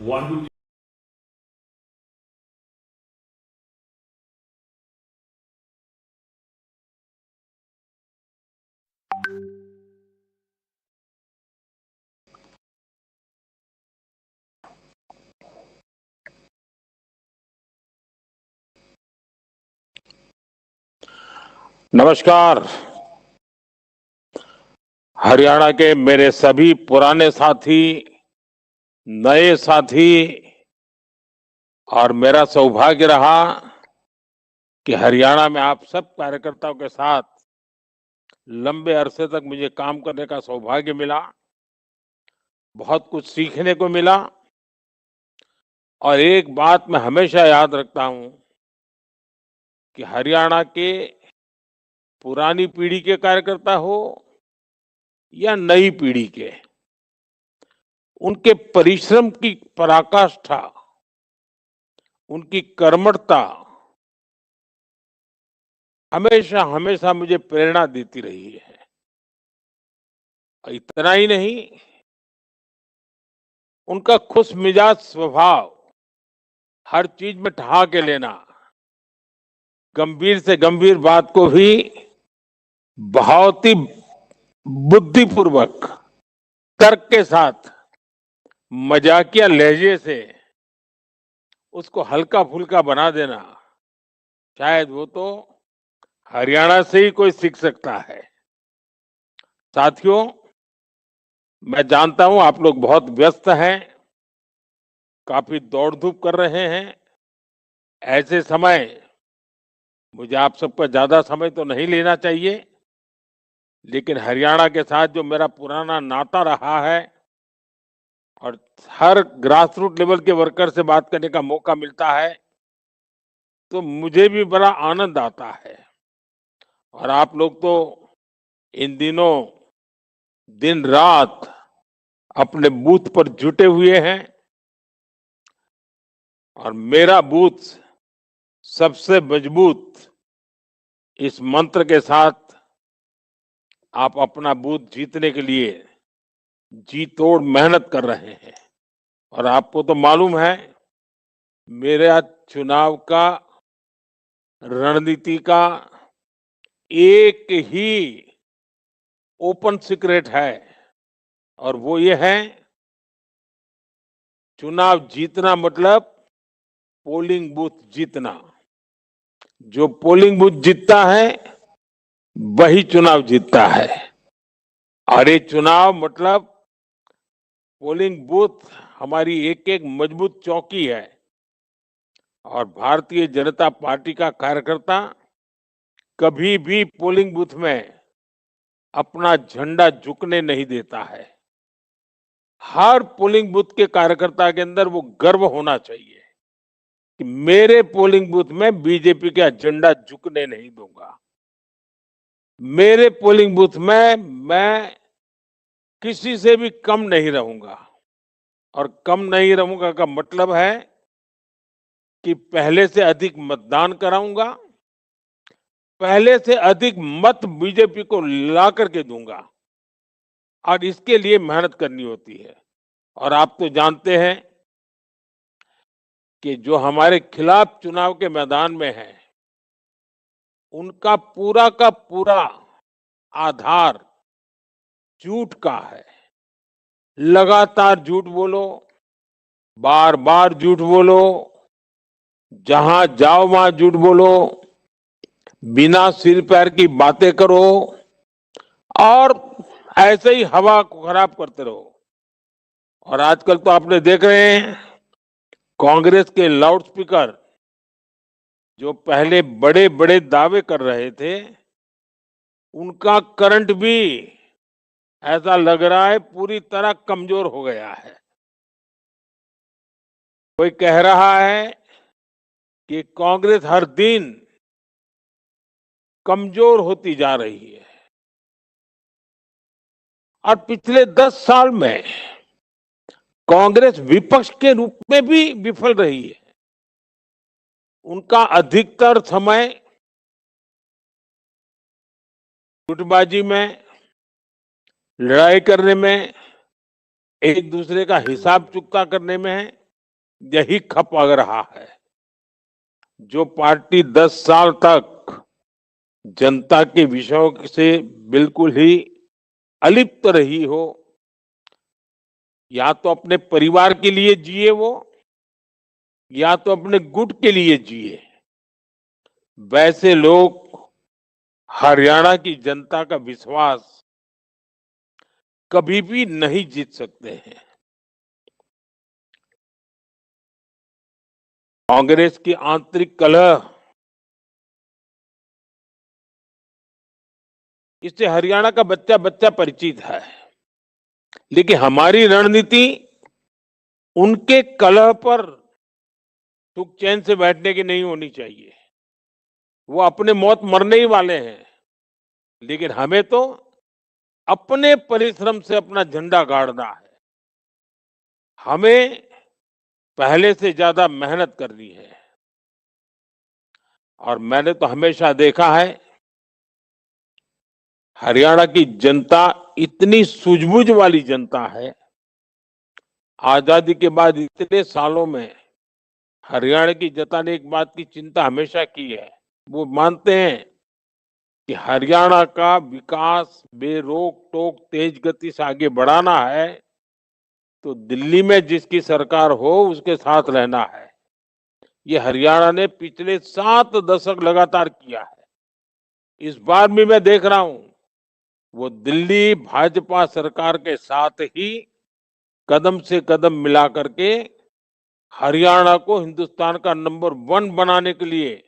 What would नमस्कार। हरियाणा के मेरे सभी पुराने साथी, नए साथी, और मेरा सौभाग्य रहा कि हरियाणा में आप सब कार्यकर्ताओं के साथ लंबे अरसे तक मुझे काम करने का सौभाग्य मिला। बहुत कुछ सीखने को मिला और एक बात मैं हमेशा याद रखता हूं कि हरियाणा के पुरानी पीढ़ी के कार्यकर्ता हो या नई पीढ़ी के, उनके परिश्रम की पराकाष्ठा, उनकी कर्मठता हमेशा हमेशा मुझे प्रेरणा देती रही है। और इतना ही नहीं, उनका खुश मिजाज स्वभाव, हर चीज में ठहाके लेना, गंभीर से गंभीर बात को भी बहुत ही बुद्धिपूर्वक, तर्क के साथ, मजाकिया लहजे से उसको हल्का फुल्का बना देना, शायद वो तो हरियाणा से ही कोई सीख सकता है। साथियों, मैं जानता हूं आप लोग बहुत व्यस्त हैं, काफी दौड़ धूप कर रहे हैं। ऐसे समय मुझे आप सबका ज्यादा समय तो नहीं लेना चाहिए, लेकिन हरियाणा के साथ जो मेरा पुराना नाता रहा है और हर ग्रास रूट लेवल के वर्कर से बात करने का मौका मिलता है, तो मुझे भी बड़ा आनंद आता है। और आप लोग तो इन दिनों दिन रात अपने बूथ पर जुटे हुए हैं और मेरा बूथ सबसे मजबूत, इस मंत्र के साथ आप अपना बूथ जीतने के लिए जी तोड़ मेहनत कर रहे हैं। और आपको तो मालूम है, मेरा चुनाव का रणनीति का एक ही ओपन सीक्रेट है, और वो ये है, चुनाव जीतना मतलब पोलिंग बूथ जीतना। जो पोलिंग बूथ जीतता है वही चुनाव जीतता है। और ये चुनाव मतलब पोलिंग बूथ हमारी एक एक मजबूत चौकी है। और भारतीय जनता पार्टी का कार्यकर्ता कभी भी पोलिंग बूथ में अपना झंडा झुकने नहीं देता है। हर पोलिंग बूथ के कार्यकर्ता के अंदर वो गर्व होना चाहिए कि मेरे पोलिंग बूथ में बीजेपी का झंडा झुकने नहीं दूंगा। मेरे पोलिंग बूथ में मैं किसी से भी कम नहीं रहूंगा। और कम नहीं रहूंगा का मतलब है कि पहले से अधिक मतदान कराऊंगा, पहले से अधिक मत बीजेपी को ला करके दूंगा। और इसके लिए मेहनत करनी होती है। और आप तो जानते हैं कि जो हमारे खिलाफ चुनाव के मैदान में है, उनका पूरा का पूरा आधार झूठ का है। लगातार झूठ बोलो, बार बार झूठ बोलो, जहां जाओ वहां झूठ बोलो, बिना सिर पैर की बातें करो और ऐसे ही हवा को खराब करते रहो। और आजकल तो आपने देख रहे हैं, कांग्रेस के लाउड स्पीकर जो पहले बड़े बड़े दावे कर रहे थे, उनका करंट भी ऐसा लग रहा है पूरी तरह कमजोर हो गया है। कोई कह रहा है कि कांग्रेस हर दिन कमजोर होती जा रही है। और पिछले 10 साल में कांग्रेस विपक्ष के रूप में भी विफल रही है। उनका अधिकतर समय गुटबाजी में, लड़ाई करने में, एक दूसरे का हिसाब चुकता करने में है। यही खप लग रहा है। जो पार्टी 10 साल तक जनता के विषयों से बिल्कुल ही अलिप्त रही हो, या तो अपने परिवार के लिए जिए वो, या तो अपने गुट के लिए जिए, वैसे लोग हरियाणा की जनता का विश्वास कभी भी नहीं जीत सकते हैं। कांग्रेस की आंतरिक कलह, इससे हरियाणा का बच्चा बच्चा परिचित है, लेकिन हमारी रणनीति उनके कलह पर सुख चैन से बैठने की नहीं होनी चाहिए। वो अपने मौत मरने ही वाले हैं, लेकिन हमें तो अपने परिश्रम से अपना झंडा गाड़ना है। हमें पहले से ज्यादा मेहनत करनी है। और मैंने तो हमेशा देखा है, हरियाणा की जनता इतनी सूझबूझ वाली जनता है। आजादी के बाद इतने सालों में हरियाणा की जनता ने एक बात की चिंता हमेशा की है। वो मानते हैं कि हरियाणा का विकास बेरोक टोक तेज गति से आगे बढ़ाना है, तो दिल्ली में जिसकी सरकार हो उसके साथ रहना है। ये हरियाणा ने पिछले 7 दशक लगातार किया है। इस बार भी मैं देख रहा हूं, वो दिल्ली भाजपा सरकार के साथ ही कदम से कदम मिला करके हरियाणा को हिंदुस्तान का नंबर 1 बनाने के लिए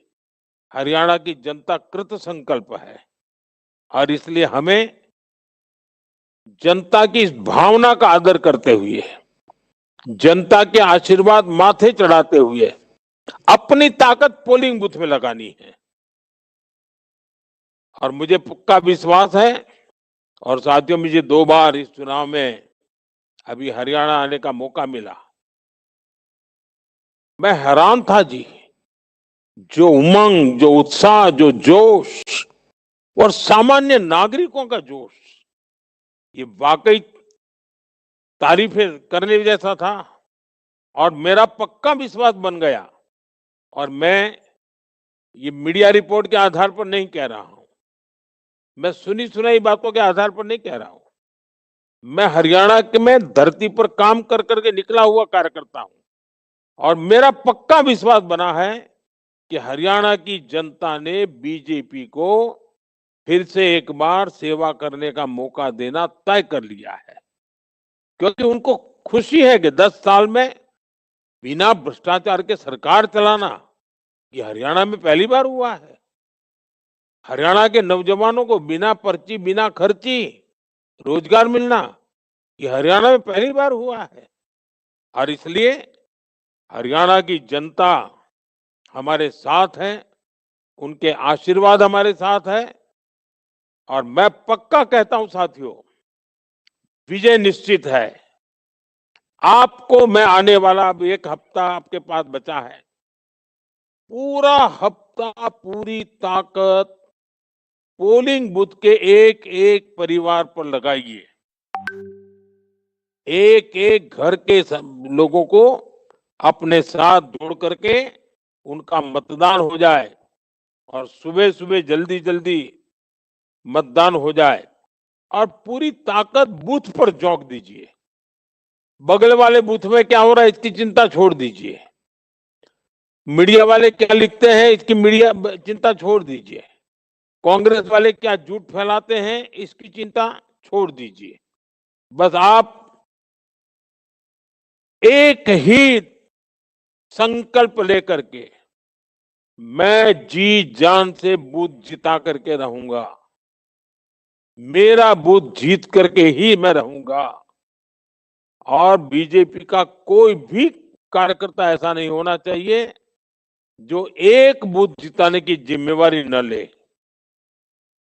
हरियाणा की जनता कृत संकल्प है। और इसलिए हमें जनता की इस भावना का आदर करते हुए, जनता के आशीर्वाद माथे चढ़ाते हुए अपनी ताकत पोलिंग बूथ में लगानी है। और मुझे पक्का विश्वास है, और साथियों मुझे 2 बार इस चुनाव में अभी हरियाणा आने का मौका मिला। मैं हैरान था जी, जो उमंग, जो उत्साह, जो जोश और सामान्य नागरिकों का जोश, ये वाकई तारीफें करने जैसा था। और मेरा पक्का विश्वास बन गया। और मैं ये मीडिया रिपोर्ट के आधार पर नहीं कह रहा हूं, मैं सुनी सुनाई बातों के आधार पर नहीं कह रहा हूं। मैं हरियाणा के में धरती पर काम कर करके निकला हुआ कार्यकर्ता हूं। और मेरा पक्का विश्वास बना है कि हरियाणा की जनता ने बीजेपी को फिर से एक बार सेवा करने का मौका देना तय कर लिया है। क्योंकि उनको खुशी है कि 10 साल में बिना भ्रष्टाचार के सरकार चलाना ये हरियाणा में पहली बार हुआ है। हरियाणा के नौजवानों को बिना पर्ची, बिना खर्ची रोजगार मिलना ये हरियाणा में पहली बार हुआ है। और इसलिए हरियाणा की जनता हमारे साथ है, उनके आशीर्वाद हमारे साथ है। और मैं पक्का कहता हूं साथियों, विजय निश्चित है। आपको मैं आने वाला अब 1 हफ्ता आपके पास बचा है, पूरा हफ्ता पूरी ताकत पोलिंग बूथ के एक एक परिवार पर लगाइए। एक एक घर के लोगों को अपने साथ जोड़ करके उनका मतदान हो जाए, और सुबह सुबह जल्दी जल्दी मतदान हो जाए। और पूरी ताकत बूथ पर झोंक दीजिए। बगल वाले बूथ में क्या हो रहा है इसकी चिंता छोड़ दीजिए। मीडिया वाले क्या लिखते हैं इसकी चिंता छोड़ दीजिए। कांग्रेस वाले क्या झूठ फैलाते हैं इसकी चिंता छोड़ दीजिए। बस आप एक ही संकल्प लेकर के, मैं जी जान से बूथ जिता करके रहूंगा, मेरा बूथ जीत करके ही मैं रहूंगा। और बीजेपी का कोई भी कार्यकर्ता ऐसा नहीं होना चाहिए जो एक बूथ जिताने की जिम्मेवारी न ले।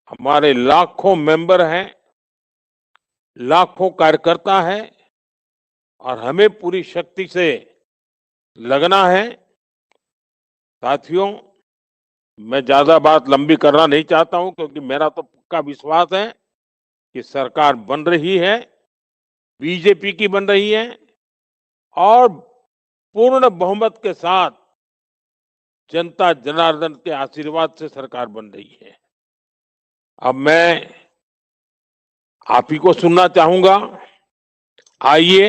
हमारे लाखों मेंबर हैं, लाखों कार्यकर्ता हैं, और हमें पूरी शक्ति से लगना है। साथियों, मैं ज्यादा बात लंबी करना नहीं चाहता हूं, क्योंकि मेरा तो पक्का विश्वास है कि सरकार बन रही है, बीजेपी की बन रही है, और पूर्ण बहुमत के साथ जनता जनार्दन के आशीर्वाद से सरकार बन रही है। अब मैं आप ही को सुनना चाहूंगा। आइए,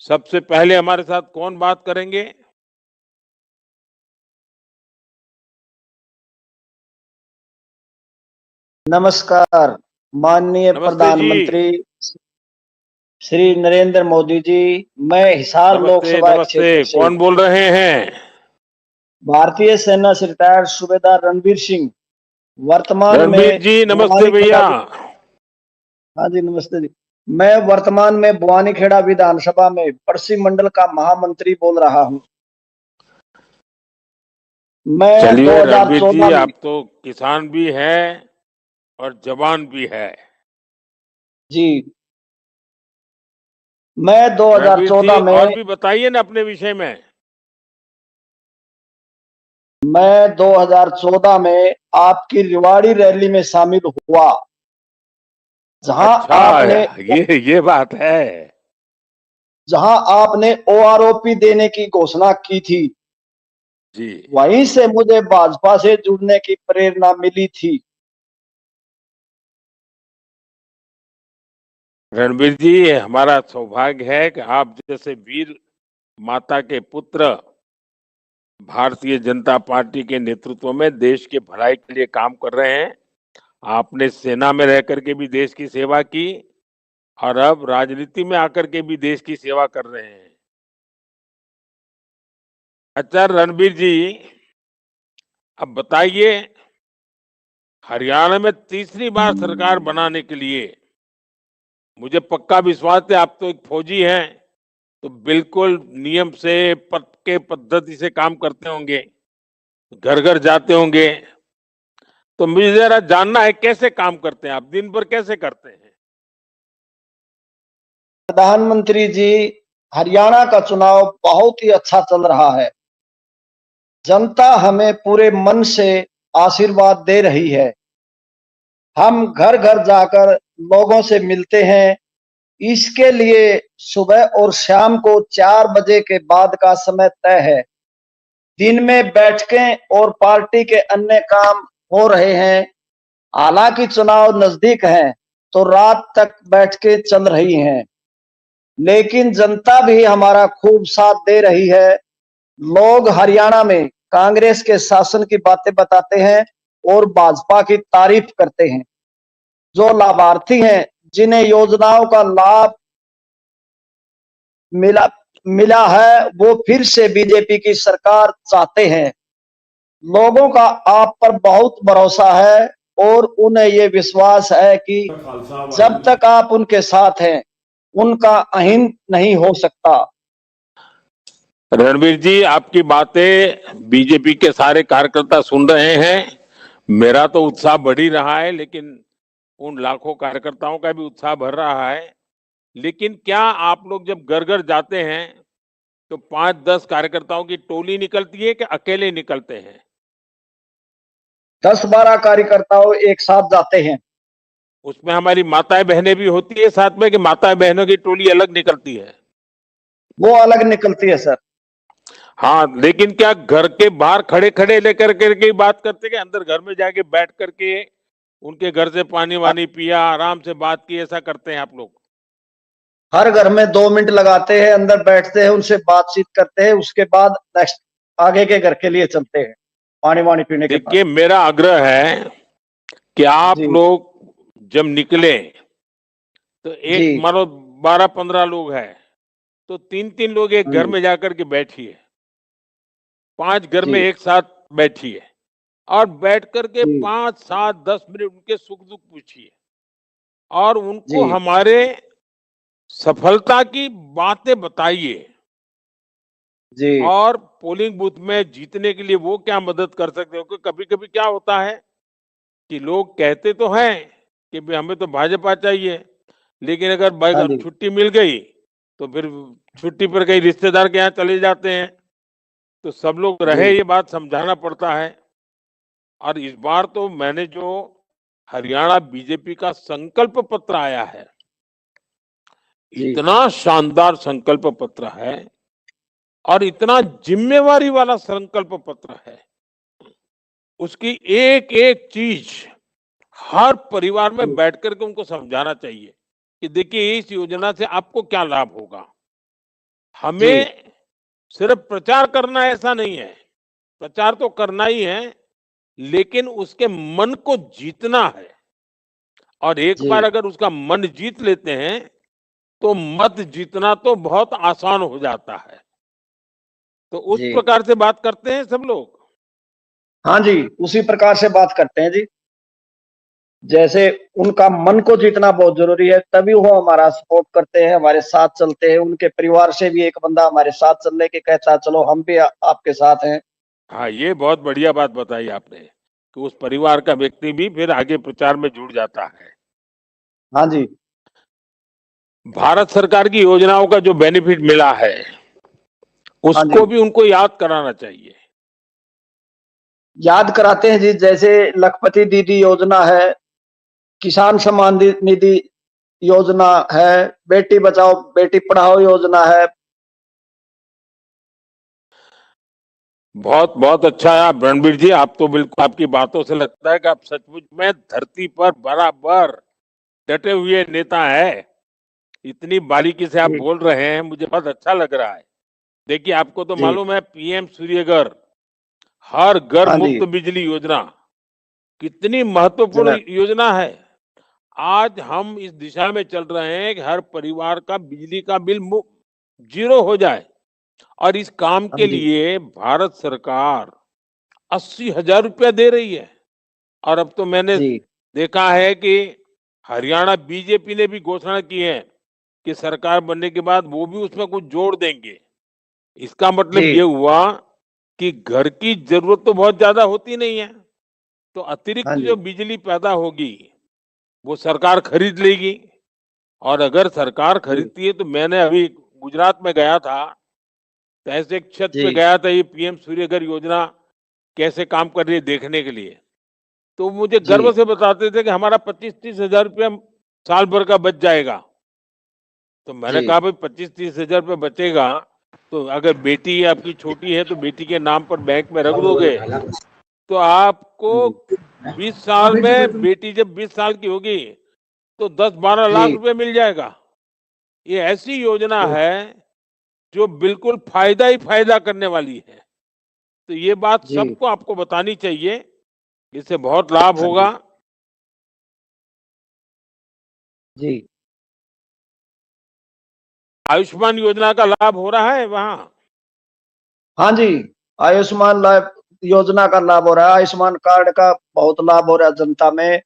सबसे पहले हमारे साथ कौन बात करेंगे? नमस्कार, माननीय नमस्ते जी। प्रधानमंत्री श्री नरेंद्र मोदी जी। मैं हिसार नमस्ते लोकसभा नमस्ते। क्षेत्र से कौन बोल रहे हैं? भारतीय सेना से रिटायर्ड सूबेदार रणबीर सिंह वर्तमान रणबीर में जी, नमस्ते बुआनी खेड़ा। भैया। हाँ जी, नमस्ते जी। मैं वर्तमान में बुआनी खेड़ा विधानसभा में पश्चिम मंडल का महामंत्री बोल रहा हूँ। मैं चलिए रणबीर जी, 2014 में आप तो किसान भी हैं और जवान भी है। जी मैं रणबीर जी, 2014 और में भी बताइए ना अपने विषय में। मैं 2014 में आपकी रिवाड़ी रैली में शामिल हुआ, जहां अच्छा, आपने ये बात है। जहां आपने ओआरओपी देने की घोषणा की थी। जी। वहीं से मुझे भाजपा से जुड़ने की प्रेरणा मिली थी। रणबीर जी, ये हमारा सौभाग्य है कि आप जैसे वीर माता के पुत्र भारतीय जनता पार्टी के नेतृत्व में देश के भलाई के लिए काम कर रहे हैं। आपने सेना में रह करके भी देश की सेवा की और अब राजनीति में आकर के भी देश की सेवा कर रहे हैं। अच्छा रणबीर जी, अब बताइए, हरियाणा में तीसरी बार सरकार बनाने के लिए मुझे पक्का विश्वास है, आप तो एक फौजी हैं, तो बिल्कुल नियम से पक्के पद्धति से काम करते होंगे, घर घर जाते होंगे। तो मुझे जरा जानना है, कैसे काम करते हैं आप, दिन भर कैसे करते हैं? प्रधानमंत्री जी, हरियाणा का चुनाव बहुत ही अच्छा चल रहा है। जनता हमें पूरे मन से आशीर्वाद दे रही है। हम घर घर जाकर लोगों से मिलते हैं। इसके लिए सुबह और शाम को 4 बजे के बाद का समय तय है। दिन में बैठकें और पार्टी के अन्य काम हो रहे हैं। हालांकि चुनाव नजदीक है तो रात तक बैठकें चल रही हैं, लेकिन जनता भी हमारा खूब साथ दे रही है। लोग हरियाणा में कांग्रेस के शासन की बातें बताते हैं और भाजपा की तारीफ करते हैं। जो लाभार्थी हैं, जिन्हें योजनाओं का लाभ मिला मिला है, वो फिर से बीजेपी की सरकार चाहते हैं। लोगों का आप पर बहुत भरोसा है और उन्हें ये विश्वास है कि जब तक आप उनके साथ हैं, उनका अहित नहीं हो सकता। रणबीर जी, आपकी बातें बीजेपी के सारे कार्यकर्ता सुन रहे हैं। मेरा तो उत्साह बढ़ ही रहा है, लेकिन उन लाखों कार्यकर्ताओं का भी उत्साह बढ़ रहा है। लेकिन क्या आप लोग जब घर घर जाते हैं तो 5-10 कार्यकर्ताओं की टोली निकलती है कि अकेले निकलते हैं? 10-12 कार्यकर्ताओं एक साथ जाते हैं। उसमें हमारी माताएं बहनें भी होती है साथ में, कि माताएं बहनों की टोली अलग निकलती है? वो अलग निकलती है सर। हाँ, लेकिन क्या घर के बाहर खड़े खड़े लेकर करके ही बात करते, कि अंदर घर में जाके बैठ करके उनके घर से पानी वानी पिया, आराम से बात की, ऐसा करते हैं आप लोग? हर घर में 2 मिनट लगाते हैं, अंदर बैठते हैं, उनसे बातचीत करते हैं, उसके बाद नेक्स्ट आगे के घर के लिए चलते हैं पानी वानी पीने के बाद। देखिए, मेरा आग्रह है कि आप जी लोग जब निकले तो जी। एक मानो 12-15 लोग हैं, तो 3-3 लोग एक हाँ घर जी में जाकर के बैठिए, 5 घर में जी एक साथ बैठिए और बैठ करके जी 5-7-10 मिनट उनके सुख दुख पूछिए और उनको जी हमारे सफलता की बातें बताइए जी और पोलिंग बूथ में जीतने के लिए वो क्या मदद कर सकते हो। क्योंकि कभी कभी क्या होता है कि लोग कहते तो हैं कि भाई हमें तो भाजपा चाहिए, लेकिन अगर हाँ जी छुट्टी मिल गई तो फिर छुट्टी पर कहीं रिश्तेदार के यहाँ चले जाते हैं। तो सब लोग रहे, जी ये बात समझाना पड़ता है। और इस बार तो मैंने जो हरियाणा बीजेपी का संकल्प पत्र आया है, जी इतना शानदार संकल्प पत्र है और इतना जिम्मेवारी वाला संकल्प पत्र है। उसकी एक एक चीज हर परिवार में जी बैठ करके उनको समझाना चाहिए कि देखिए इस योजना से आपको क्या लाभ होगा। जी हमें सिर्फ प्रचार करना ऐसा नहीं है, प्रचार तो करना ही है, लेकिन उसके मन को जीतना है। और एक जी बार अगर उसका मन जीत लेते हैं तो मत जीतना तो बहुत आसान हो जाता है। तो उस जी प्रकार से बात करते हैं सब लोग। हाँ जी, उसी प्रकार से बात करते हैं जी। जैसे उनका मन को जीतना बहुत जरूरी है, तभी वो हमारा सपोर्ट करते हैं, हमारे साथ चलते हैं। उनके परिवार से भी एक बंदा हमारे साथ चलने के कहता है चलो हम भी आपके साथ हैं। हाँ, ये बहुत बढ़िया बात बताई आपने कि उस परिवार का व्यक्ति भी फिर आगे प्रचार में जुड़ जाता है। हाँ जी। भारत सरकार की योजनाओं का जो बेनिफिट मिला है, हाँ जी, उसको भी उनको याद कराना चाहिए। याद कराते हैं जी। जैसे लखपति दीदी योजना है, किसान सम्मान निधि योजना है, बेटी बचाओ बेटी पढ़ाओ योजना है। बहुत बहुत अच्छा है आप रणबीर जी, आप तो बिल्कुल, आपकी बातों से लगता है कि आप सचमुच में धरती पर बराबर डटे हुए नेता है। इतनी बारीकी से आप जी बोल रहे हैं, मुझे बहुत अच्छा लग रहा है। देखिए आपको तो जी मालूम है पीएम सूर्यघर, हर घर हाँ जी मुफ्त बिजली योजना कितनी महत्वपूर्ण सर। योजना है। आज हम इस दिशा में चल रहे हैं कि हर परिवार का बिजली का बिल जीरो हो जाए। और इस काम हाँ के जी लिए भारत सरकार 80,000 रुपया दे रही है। और अब तो मैंने जी देखा है कि हरियाणा बीजेपी ने भी घोषणा की है कि सरकार बनने के बाद वो भी उसमें कुछ जोड़ देंगे। इसका जी मतलब ये हुआ कि घर की जरूरत तो बहुत ज्यादा होती नहीं है, तो हाँ अतिरिक्त जो जी बिजली पैदा होगी वो सरकार खरीद लेगी। और अगर सरकार जी खरीदती है तो मैंने अभी गुजरात में गया था, तो ऐसे एक छत पे जी गया था ये पीएम सूर्यघर योजना कैसे काम कर रही है देखने के लिए। तो मुझे जी गर्व से बताते थे कि हमारा 25-30 हजार रुपया साल भर का बच जाएगा। तो मैंने जी कहा भाई 25-30 हजार रुपये बचेगा, तो अगर बेटी आपकी छोटी है तो बेटी के नाम पर बैंक में रख दोगे, तो आपको हाँ जी 20 साल में बेटी जब 20 साल की होगी तो 10-12 लाख जी रुपए मिल जाएगा। ये ऐसी योजना जी है जो बिल्कुल फायदा ही फायदा करने वाली है। तो ये बात जी सबको आपको बतानी चाहिए, इससे बहुत लाभ हाँ होगा। जी जी आयुष्मान योजना का लाभ हो रहा है वहाँ। हाँ जी। आयुष्मान लाभ योजना का लाभ हो रहा है, आयुष्मान कार्ड का बहुत लाभ हो रहा है जनता में।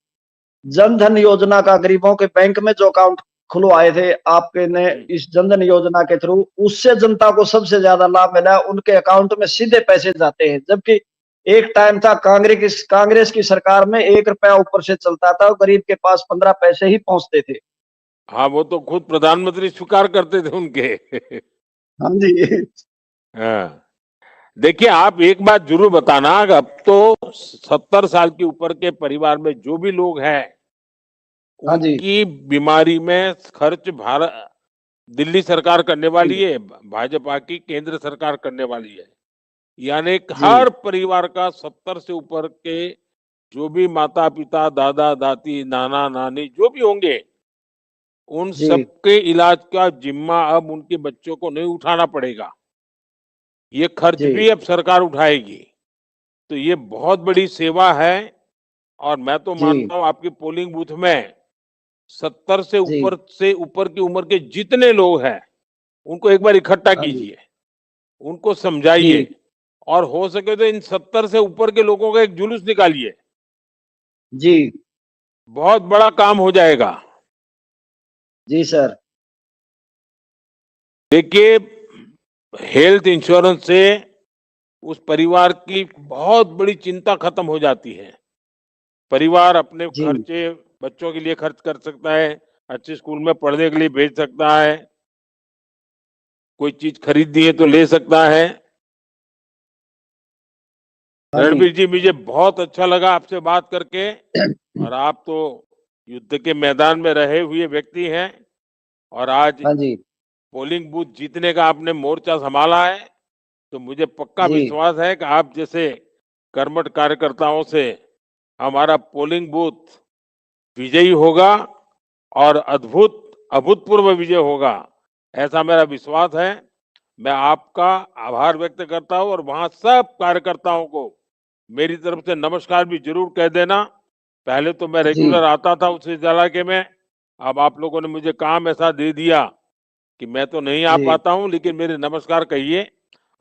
जन धन योजना का गरीबों के बैंक में जो अकाउंट खुलवाए थे आपके ने, हम्म। इस जन धन योजना के थ्रू उससे जनता को सबसे ज्यादा लाभ मिला है। उनके अकाउंट में सीधे पैसे जाते हैं, जबकि एक टाइम था कांग्रेस की सरकार में 1 रुपया ऊपर से चलता था और गरीब के पास 15 पैसे ही पहुंचते थे। हाँ, वो तो खुद प्रधानमंत्री स्वीकार करते थे उनके। हाँ जी हाँ। देखिए आप एक बात जरूर बताना, अब तो 70 साल के ऊपर के परिवार में जो भी लोग हैं, हाँ जी उनकी बीमारी में खर्च भारत दिल्ली सरकार करने जी वाली है, भाजपा की केंद्र सरकार करने वाली है। यानी कि जी हर परिवार का 70 से ऊपर के जो भी माता पिता दादा दादी नाना नानी जो भी होंगे, उन जी सबके इलाज का जिम्मा अब उनके बच्चों को नहीं उठाना पड़ेगा। ये खर्च जी भी अब सरकार उठाएगी। तो ये बहुत बड़ी सेवा है। और मैं तो जी मानता हूँ आपके पोलिंग बूथ में 70 जी से ऊपर की उम्र के जितने लोग हैं, उनको एक बार इकट्ठा हाँ जी कीजिए, उनको समझाइए। जी और हो सके तो इन 70 से ऊपर के लोगों का एक जुलूस निकालिए, जी बहुत बड़ा काम हो जाएगा। जी सर। देखिए हेल्थ इंश्योरेंस से उस परिवार की बहुत बड़ी चिंता खत्म हो जाती है। परिवार अपने जी खर्चे बच्चों के लिए खर्च कर सकता है, अच्छे स्कूल में पढ़ने के लिए भेज सकता है, कोई चीज खरीदनी है तो ले सकता है। हाँ जी रणबीर जी, मुझे बहुत अच्छा लगा आपसे बात करके। और आप तो युद्ध के मैदान में रहे हुए व्यक्ति हैं, और आज हाँ जी पोलिंग बूथ जीतने का आपने मोर्चा संभाला है। तो मुझे पक्का जी विश्वास है कि आप जैसे कर्मठ कार्यकर्ताओं से हमारा पोलिंग बूथ विजयी होगा और अभूतपूर्व विजय होगा, ऐसा मेरा विश्वास है। मैं आपका आभार व्यक्त करता हूं और वहां सब कार्यकर्ताओं को मेरी तरफ से नमस्कार भी जरूर कह देना। पहले तो मैं जी रेगुलर आता था उस इलाके में, अब आप लोगों ने मुझे काम ऐसा दे दिया कि मैं तो नहीं आ जी पाता हूं, लेकिन मेरे नमस्कार कहिए।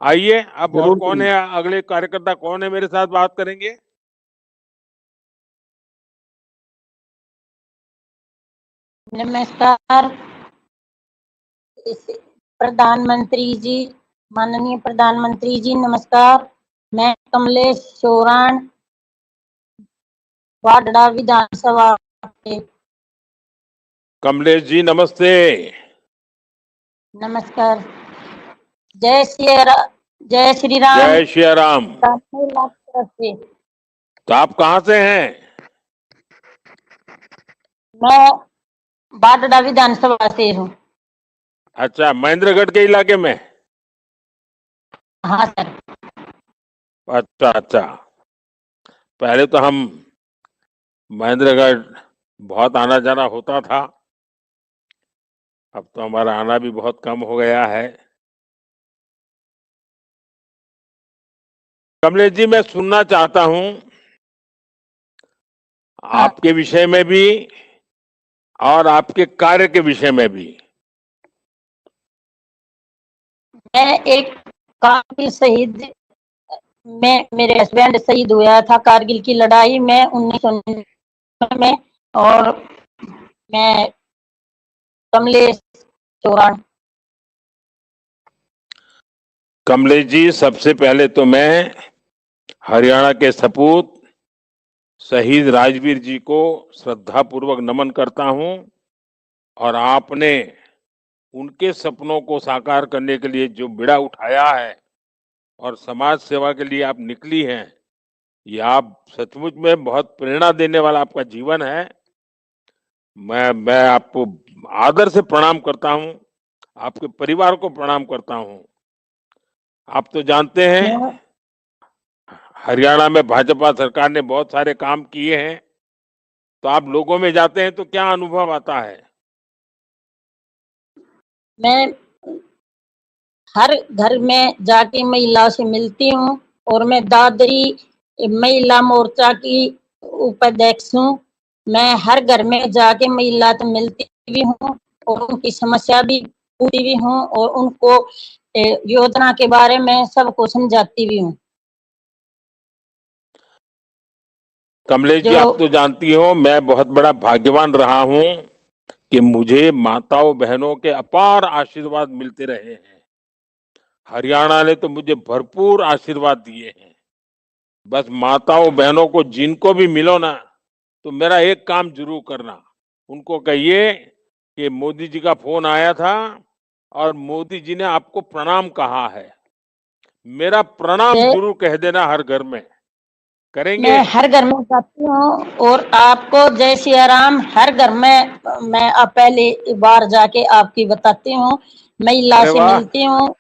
आइए अब और जरूर कौन करिए। है, अगले कार्यकर्ता कौन है मेरे साथ बात करेंगे? नमस्कार प्रधानमंत्री जी, माननीय प्रधानमंत्री जी नमस्कार। मैं कमलेश चौरान, वाडा विधानसभा से। कमलेश जी नमस्ते। नमस्कार। जय जय श्री राम। जय श्री राम। तरफ से तो आप कहाँ से हैं? मैं वाडा विधानसभा से हूँ। अच्छा, महेंद्रगढ़ के इलाके में? हाँ सर। अच्छा अच्छा। पहले तो हम महेंद्रगढ़ बहुत आना जाना होता था, अब तो हमारा आना भी बहुत कम हो गया है। कमलेश जी, मैं सुनना चाहता हूं हाँ, आपके विषय में भी और आपके कार्य के विषय में भी। मैं एक कारगिल शहीद में, मेरे हस्बैंड शहीद हुआ था कारगिल की लड़ाई में 1999 में। और मैं कमलेश चौरान। कमलेश जी, सबसे पहले तो मैं हरियाणा के सपूत शहीद राजवीर जी को श्रद्धा पूर्वक नमन करता हूं, और आपने उनके सपनों को साकार करने के लिए जो बीड़ा उठाया है और समाज सेवा के लिए आप निकली हैं, ये आप सचमुच में बहुत प्रेरणा देने वाला आपका जीवन है। मैं आपको आदर से प्रणाम करता हूं, आपके परिवार को प्रणाम करता हूं। आप तो जानते हैं मैं हरियाणा में भाजपा सरकार ने बहुत सारे काम किए हैं, तो आप लोगों में जाते हैं तो क्या अनुभव आता है? मैं हर घर में जाके महिला से मिलती हूँ और मैं दादरी महिला मोर्चा की उपाध्यक्ष हूँ। मैं हर घर में जाके महिला से मिलती भी हूँ और उनकी समस्या भी पूछती भी हूँ और उनको योजना के बारे में सबको समझाती भी हूँ। कमलेश जी, जो आप तो जानती हो मैं बहुत बड़ा भाग्यवान रहा हूं कि मुझे माताओं बहनों के अपार आशीर्वाद मिलते रहे हैं। हरियाणा ने तो मुझे भरपूर आशीर्वाद दिए हैं। बस माताओं बहनों को जिनको भी मिलो ना, तो मेरा एक काम जरूर करना, उनको कहिए कि मोदी जी का फोन आया था और मोदी जी ने आपको प्रणाम कहा है। मेरा प्रणाम मैं जरूर कह देना हर घर में। करेंगे? मैं हर घर में जाती हूँ और आपको जय सिया राम हर घर में मैं पहली बार जाके आपकी बताती हूँ, महिला अरे से वाह। मिलती हूँ।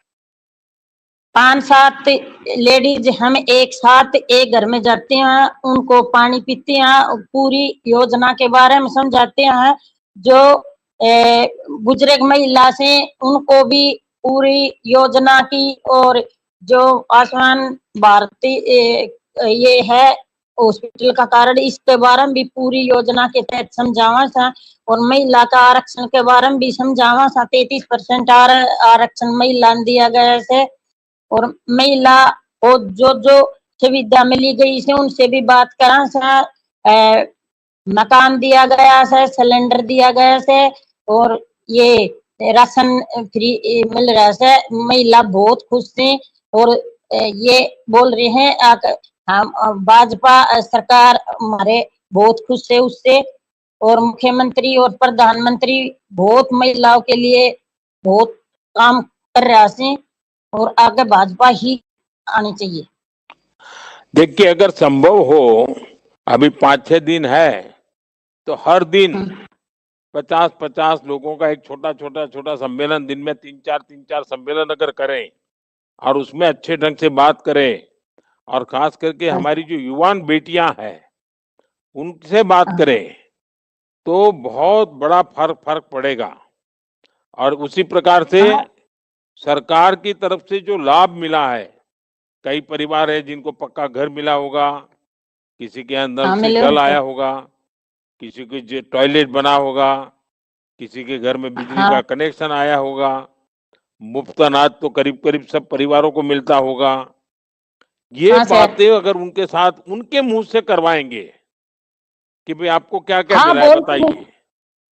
5-7 लेडीज हम एक साथ एक घर में जाते हैं, उनको पानी पीते हैं, पूरी योजना के बारे में समझाते हैं। जो बुजुर्ग महिला से उनको भी पूरी योजना की और जो आयुष्मान भारती ये है हॉस्पिटल का कारण, इसके बारे में भी पूरी योजना के तहत समझावा सा। और महिला का आरक्षण के बारे में भी समझावा सा। 33% आरक्षण महिला ने दिया गया है और महिला को जो जो सुविधा मिली गई से उनसे भी बात करा सा। मकान दिया गया है, सिलेंडर दिया गया है और ये राशन फ्री मिल रहा है। महिला बहुत खुश थी और ये बोल रहे हैं हम भाजपा सरकार हमारे बहुत खुश है उससे। और मुख्यमंत्री और प्रधानमंत्री बहुत महिलाओं के लिए बहुत काम कर रहा है और आगे भाजपा ही आनी चाहिए। देखिए, अगर संभव हो, अभी 5-6 दिन है, तो हर दिन 50-50 लोगों का एक छोटा छोटा छोटा सम्मेलन, दिन में 3-4 सम्मेलन अगर करें, और उसमें अच्छे ढंग से बात करें और खास करके हाँ, हमारी जो युवान बेटियां हैं उनसे बात हाँ, करें तो बहुत बड़ा फर्क फर्क पड़ेगा। और उसी प्रकार से हाँ, सरकार की तरफ से जो लाभ मिला है, कई परिवार है जिनको पक्का घर मिला होगा, किसी के यहाँ नल हाँ, से मिले जल होंगे। आया होगा, किसी के जो टॉयलेट बना होगा, किसी के घर में बिजली का हाँ, कनेक्शन आया होगा, मुफ्त अनाज तो करीब करीब सब परिवारों को मिलता होगा। ये हाँ सर। बातें अगर उनके साथ उनके मुंह से करवाएंगे कि भाई आपको क्या क्या हाँ, मिला है बोल बताइए।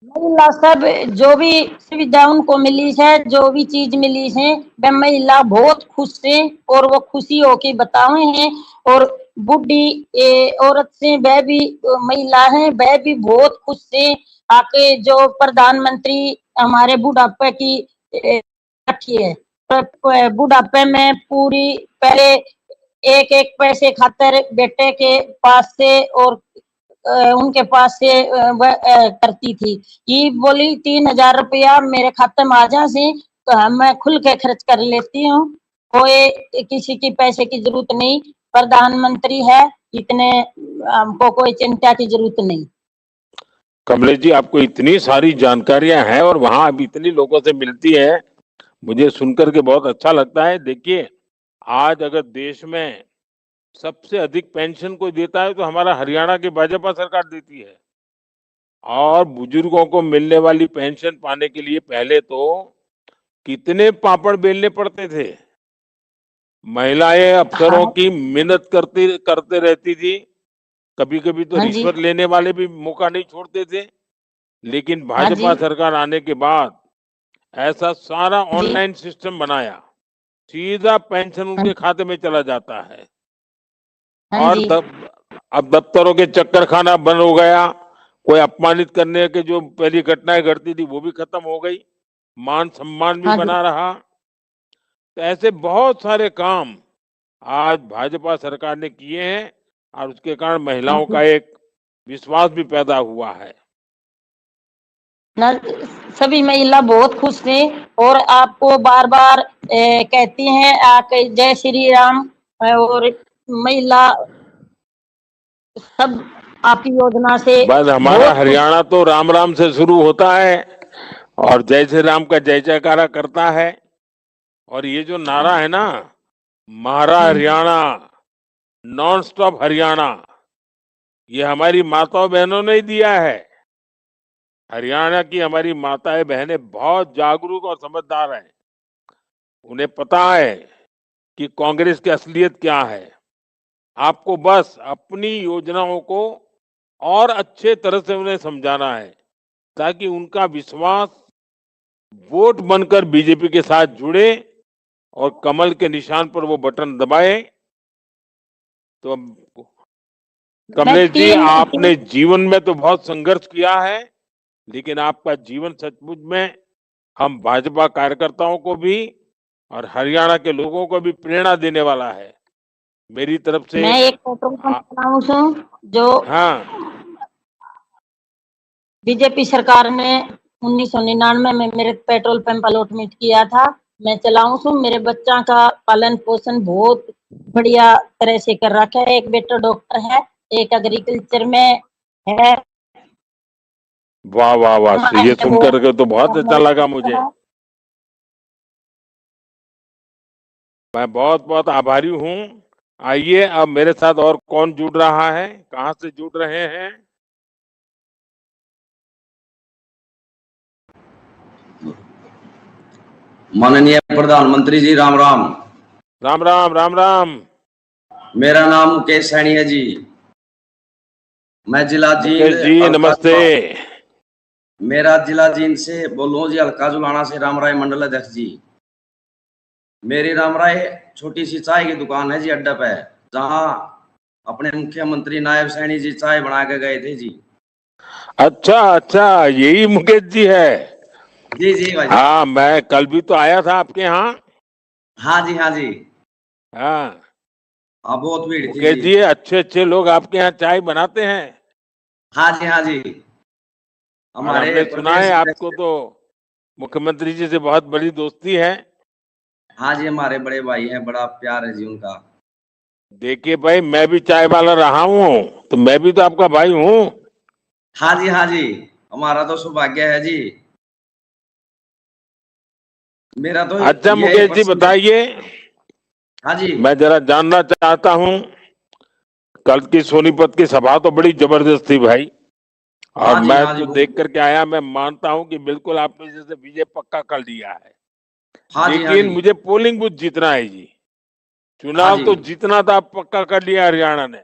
महिला सब जो भी सुविधा उनको मिली है, जो भी चीज मिली है, वह महिला बहुत खुश है और वो खुशी होके बताए हैं। और बूढ़ी औरत से वह भी महिला है, वह भी बहुत खुश है। आके जो प्रधानमंत्री हमारे बुढ़ापे की रखी है, बुढ़ापे में पूरी पहले एक एक पैसे खातर बेटे के पास से और उनके पास से करती थी कि बोली 3,000 रुपया मेरे खाते में आ जाए तो मैं खुल के खर्च कर लेती हूँ, कोई किसी की पैसे की जरूरत नहीं, प्रधानमंत्री है, इतने हमको कोई चिंता की जरूरत नहीं। कमलेश जी, आपको इतनी सारी जानकारियां हैं और वहां अब इतनी लोगों से मिलती है, मुझे सुनकर के बहुत अच्छा लगता है। देखिए, आज अगर देश में सबसे अधिक पेंशन कोई देता है तो हमारा हरियाणा की भाजपा सरकार देती है। और बुजुर्गों को मिलने वाली पेंशन पाने के लिए पहले तो कितने पापड़ बेलने पड़ते थे। महिलाएं अफसरों हाँ, की मिन्नत करती करते रहती थी, कभी कभी तो हाँ जी, रिश्वत लेने वाले भी मौका नहीं छोड़ते थे। लेकिन हाँ जी, भाजपा सरकार आने के बाद ऐसा सारा जी, ऑनलाइन सिस्टम बनाया, सीधा पेंशन हाँ, उनके खाते में चला जाता है। हाँ और जी, अब दफ्तरों के चक्कर खाना बंद हो गया, कोई अपमानित करने के जो पहली घटनाएं घटती थी वो भी खत्म हो गई, मान सम्मान भी हाँ जी। बना रहा। तो ऐसे बहुत सारे काम आज भाजपा सरकार ने किए हैं और उसके कारण हाँ महिलाओं जी। का एक विश्वास भी पैदा हुआ है। न, सभी महिला बहुत खुश थे और आपको बार बार कहती हैं आके जय श्री राम। और महिला सब आपकी योजना से बस हमारा बहुत खुश। हरियाणा तो राम राम से शुरू होता है और जय श्री राम का जय जयकारा करता है। और ये जो नारा है ना, महारा हरियाणा, नॉन स्टॉप हरियाणा, ये हमारी माताओं बहनों ने ही दिया है। हरियाणा की हमारी माताएं बहनें बहुत जागरूक और समझदार हैं। उन्हें पता है कि कांग्रेस की असलियत क्या है। आपको बस अपनी योजनाओं को और अच्छे तरह से उन्हें समझाना है ताकि उनका विश्वास वोट बनकर बीजेपी के साथ जुड़े और कमल के निशान पर वो बटन दबाए। तो मैं कमलेश जी, तीन आपने जीवन में तो बहुत संघर्ष किया है, लेकिन आपका जीवन सचमुच में हम भाजपा कार्यकर्ताओं को भी और हरियाणा के लोगों को भी प्रेरणा देने वाला है। मेरी तरफ से मैं एक पेट्रोल पंप आ, चलाऊं हूँ जो हाँ, बीजेपी सरकार ने 1999 में मेरे पेट्रोल पंप अलॉटमेंट किया था। मैं चलाऊं हूँ, मेरे बच्चा का पालन पोषण बहुत बढ़िया तरह से कर रखा है। एक बेटा डॉक्टर है, एक एग्रीकल्चर में है। वाह वाह वाह, ये हमारे वो सुनकर के तो बहुत अच्छा लगा मुझे। मैं बहुत बहुत आभारी हूँ। आइए, अब मेरे साथ और कौन जुड़ रहा है, कहाँ से जुड़ रहे हैं? माननीय प्रधानमंत्री जी, राम राम। राम राम राम राम। मेरा नाम मुकेश सैनी है जी। मैं जिला जींद मुकेश जी हल्का नमस्ते। मेरा जिला जींद से बोल रहा हूँ जी, हल्का जुलाना से रामराय मंडल अध्यक्ष जी। मेरी रामराय छोटी सी चाय की दुकान है जी अड्डा पे, जहाँ अपने मुख्यमंत्री नायब सैनी जी चाय बना के गए थे जी। अच्छा अच्छा, यही मुकेश जी है। जी जी भाई। हाँ, मैं कल भी तो आया था आपके यहाँ। हाँ जी, हाँ जी। हाँ, हाँ, बहुत भीड़ थी मुकेश जी। जी, अच्छे अच्छे लोग आपके यहाँ चाय बनाते हैं। हाँ जी, हाँ जी। और हमारे हमने सुना प्रदेश है आपको अध्यक्ष। तो मुख्यमंत्री जी से बहुत बड़ी दोस्ती है। हाँ जी, हमारे बड़े भाई हैं, बड़ा प्यार है जी उनका। देखिए भाई, मैं भी चाय वाला रहा हूँ, तो मैं भी तो आपका भाई हूँ। हाँ जी, हाँ जी, हमारा तो सौभाग्य है जी। मेरा तो अच्छा यही मुकेश जी पसंद है। बताइए, हाँ जी, मैं जरा जानना चाहता हूँ, कल की सोनीपत की सभा तो बड़ी जबरदस्त थी भाई। और हाँ जी, मैं हाँ जी, जो देख करके आया, मैं मानता हूँ कि बिल्कुल आपने जैसे विजय पक्का कर लिया है। हाँ जी, हाँ लेकिन जी, मुझे पोलिंग बूथ जीतना है जी। हाँ चुनाव जी, तो जीतना था, पक्का कर लिया हरियाणा ने।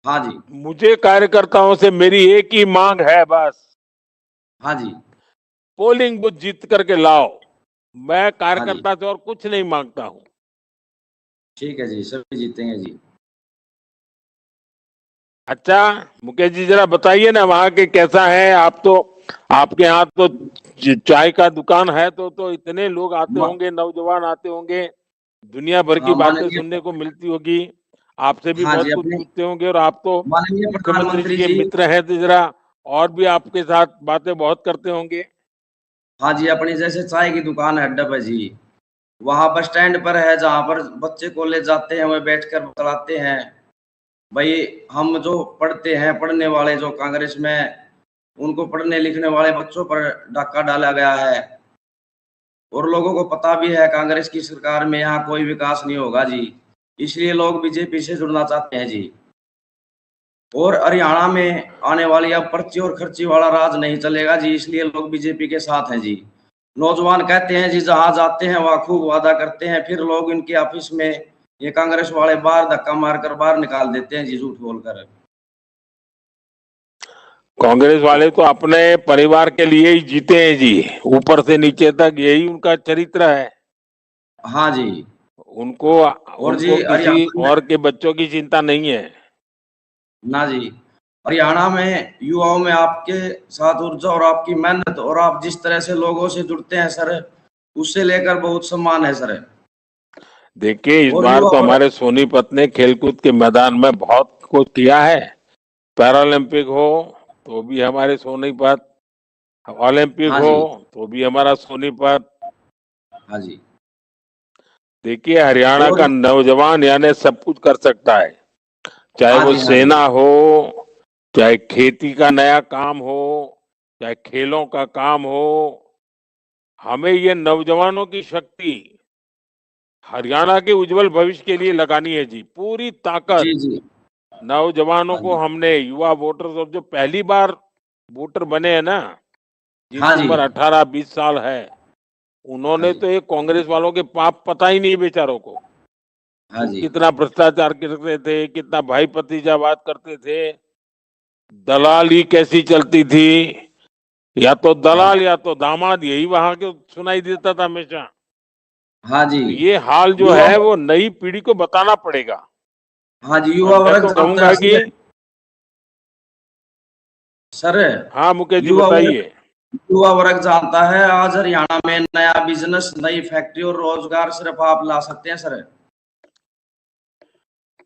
हाँ जी, मुझे कार्यकर्ताओं से मेरी एक ही मांग है बस, हाँ जी, पोलिंग बूथ जीत करके लाओ। मैं हाँ जी। कार्यकर्ता से और कुछ नहीं मांगता हूँ। ठीक है जी, सभी जीतेंगे जी। अच्छा मुकेश जी जरा बताइए ना, वहाँ के कैसा है। आप तो, आपके यहाँ तो चाय का दुकान है, तो इतने लोग आते मा- होंगे, नौजवान आते होंगे, दुनिया भर की हाँ, बातें माननीय, सुनने को मिलती होगी। आपसे भी हाँ बहुत जी, कुछ अपने पूछते होंगे, और आप तो माननीय मुख्यमंत्री जी प्रधानमंत्री के जी। मित्र हैं, तो जरा और भी आपके साथ बातें बहुत करते होंगे। हाँ जी, अपनी जैसे चाय की दुकान है अड्डा पे जी, वहां बस स्टैंड पर है, जहाँ पर बच्चे कॉलेज जाते हैं वह बैठकर बतलाते हैं भाई, हम जो पढ़ते हैं, पढ़ने वाले जो कांग्रेस में, उनको पढ़ने लिखने वाले बच्चों पर डाका डाला गया है। और लोगों को पता भी है कांग्रेस की सरकार में यहाँ कोई विकास नहीं होगा जी, इसलिए लोग बीजेपी से जुड़ना चाहते हैं जी। और हरियाणा में आने वाली अब पर्ची और खर्ची वाला राज नहीं चलेगा जी, इसलिए लोग बीजेपी के साथ हैं जी। नौजवान कहते हैं जी, जहां जाते हैं वहां खूब वादा करते हैं, फिर लोग इनके ऑफिस में ये कांग्रेस वाले बाहर धक्का मारकर बाहर निकाल देते हैं जी, झूठ बोलकर। कांग्रेस वाले तो अपने परिवार के लिए ही जीते हैं जी, ऊपर से नीचे तक यही उनका चरित्र है। हाँ जी। उनको और जी उनको किसी हरियाणा में, और के बच्चों की चिंता नहीं है। ना जी, हरियाणा में युवाओं में आपके साथ ऊर्जा और आपकी मेहनत और आप जिस तरह से लोगों से जुड़ते हैं सर, उससे लेकर बहुत सम्मान है सर। देखिए इस और बार युवा तो वर्ग, हमारे सोनीपत ने खेलकूद के मैदान में बहुत कुछ किया है। पैरालंपिक हो तो भी हमारे सोनीपत, ओलंपिक हाँ हो जी, तो भी हमारा सोनीपत। हाँ जी, देखिए हरियाणा और का नौजवान यानी सब कुछ कर सकता है, चाहे हाँ वो जी, हाँ जी, सेना हो, चाहे खेती का नया काम हो, चाहे खेलों का काम हो। हमें ये नौजवानों की शक्ति हरियाणा के उज्जवल भविष्य के लिए लगानी है जी, पूरी ताकत। जी, जी, नौजवानों हाँ को जी, हमने, युवा वोटर्स, और जो पहली बार वोटर बने हैं ना, हाँ जिनकी जी, उम्र 18-20 साल है, हाँ उन्होंने जी, तो ये कांग्रेस वालों के पाप पता ही नहीं बेचारों को। हाँ वो जी, कितना भ्रष्टाचार करते थे, कितना भाई भतीजावाद करते थे, दलाली कैसी चलती थी, या तो हाँ जी, दलाल या तो दामाद, यही वहां के सुनाई देता था हमेशा। हाँ जी, तो ये हाल जो युवा, है वो नई पीढ़ी को बताना पड़ेगा। हाँ जी, और युवा मैं वर्ग तो जानता है कहूंगा कि, सर। सर, हाँ मुकेश जी युवा वर्ग, बताइए। युवा वर्ग जानता है आज हरियाणा में नया बिजनेस, नई फैक्ट्री और रोजगार सिर्फ आप ला सकते हैं सर।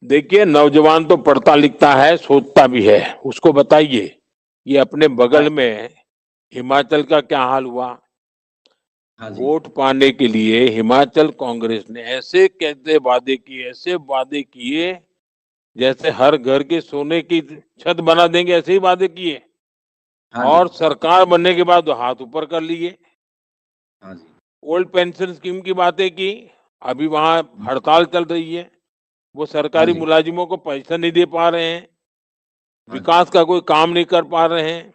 देखिए नौजवान तो पढ़ता लिखता है, सोचता भी है, उसको बताइए। ये अपने हाँ बगल जी, में हिमाचल का क्या हाल हुआ। हाँ जी, वोट पाने के लिए हिमाचल कांग्रेस ने ऐसे कैसे वादे किए, ऐसे वादे किए, जैसे हर घर के सोने की छत बना देंगे, ऐसे ही वादे किए। हाँ जी, और सरकार बनने के बाद वो हाथ ऊपर कर लिए। हाँ जी, ओल्ड पेंशन स्कीम की बातें की, अभी वहां हड़ताल चल रही है। वो हाँ सरकारी जी, मुलाजिमों को पैसा नहीं दे पा रहे हैं, हाँ जी, विकास का कोई काम नहीं कर पा रहे हैं।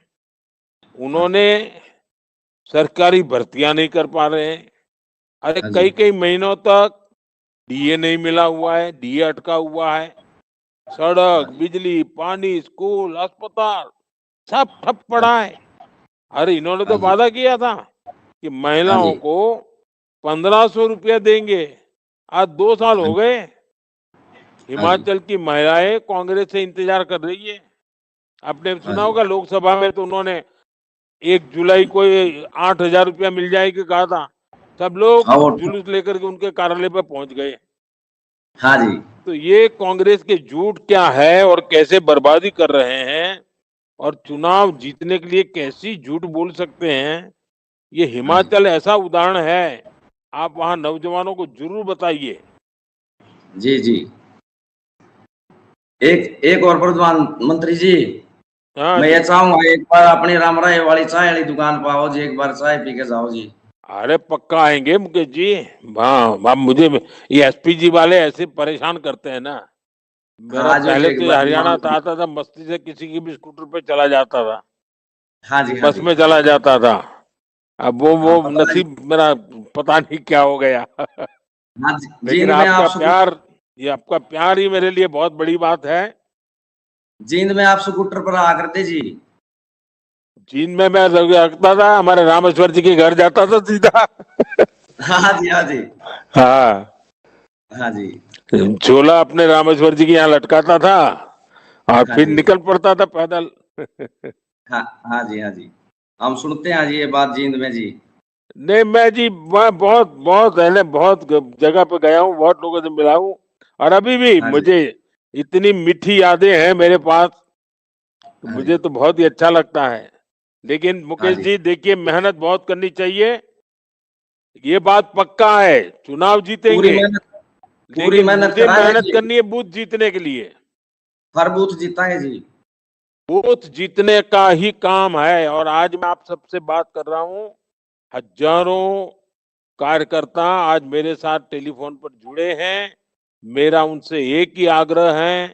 हाँ जी, उन्होंने सरकारी भर्तियां नहीं कर पा रहे हैं। अरे हाँ कई जी, कई महीनों तक डीए नहीं मिला हुआ है, डीए अटका हुआ है। हाँ सड़क, जी, बिजली, पानी, स्कूल, अस्पताल सब ठप हाँ पड़ा है। अरे इन्होंने हाँ तो जी, वादा किया था कि हाँ महिलाओं जी, को 1500 रुपया देंगे। आज 2 साल हाँ हो जी, गए, हाँ जी, हिमाचल की महिलाएं कांग्रेस से इंतजार कर रही है। आपने हाँ सुना जी, होगा लोकसभा में तो उन्होंने 1 जुलाई को 8,000 रुपया मिल जाएगी कहा था। सब लोग हाँ वो, जुलूस लेकर के उनके कार्यालय पर पहुंच गए। हाँ जी, तो ये कांग्रेस के झूठ क्या है और कैसे बर्बादी कर रहे हैं, और चुनाव जीतने के लिए कैसी झूठ बोल सकते हैं, ये हाँ जी, हिमाचल ऐसा उदाहरण है आप वहां नौजवानों को जरूर बताइए। जी जी। एक एक और प्रधानमंत्री जी, हाँ मैं जी। ये चाहूंगा एक बार अपनी रामराय वाली चाय वाली दुकान पर आओ जी, एक बार चाय पी के जाओ जी। अरे पक्का आएंगे मुकेश जी। हाँ आप मुझे ये एसपी जी वाले ऐसे परेशान करते हैं ना। मेरा हाँ जो पहले एक तो ये बार हरियाणा मान, आता था, मस्ती से किसी की भी स्कूटर पे चला जाता था, हाँ जी हाँ बस जी। में चला जाता था। अब वो हाँ पता है। नसीब मेरा पता नहीं क्या हो गया। हाँ लेकिन जींद में आप स्कूटर, ये आपका प्यार ही मेरे लिए बहुत बड़ी बात है। जींद में आप स्कूटर पर आ करते जी। जींद में मैं रखता था, हमारे रामेश्वर जी के घर जाता था सीधा। हाँ जी हाँ जी। हाँ, हाँ जी। झोला अपने रामेश्वर जी के यहाँ लटकाता था और हाँ फिर जी। निकल पड़ता था पैदल। हाँ हाँ जी हाँ जी। हम सुनते हैं जी ये बात जींद में जी। नहीं मैं जी, मैं बहुत बहुत पहले बहुत जगह पे गया हूँ, बहुत लोगों से मिला हूँ, और अभी भी हाँ जी मुझे इतनी मीठी यादें हैं मेरे पास कि हाँ मुझे जी। तो बहुत ही अच्छा लगता है। लेकिन हाँ मुकेश जी। जी देखिए, मेहनत बहुत करनी चाहिए, ये बात पक्का है, चुनाव पूरी जीतेंगे। मेहनत, पूरी लेकिन मेहनत मुझे कराएंगे मेहनत जी। करनी है बूथ जीतने के लिए। हर बूथ जीताएंगे जी। बूथ जीतने का ही काम है। और आज मैं आप सबसे बात कर रहा हूँ, हजारों कार्यकर्ता आज मेरे साथ टेलीफोन पर जुड़े हैं। मेरा उनसे एक ही आग्रह है,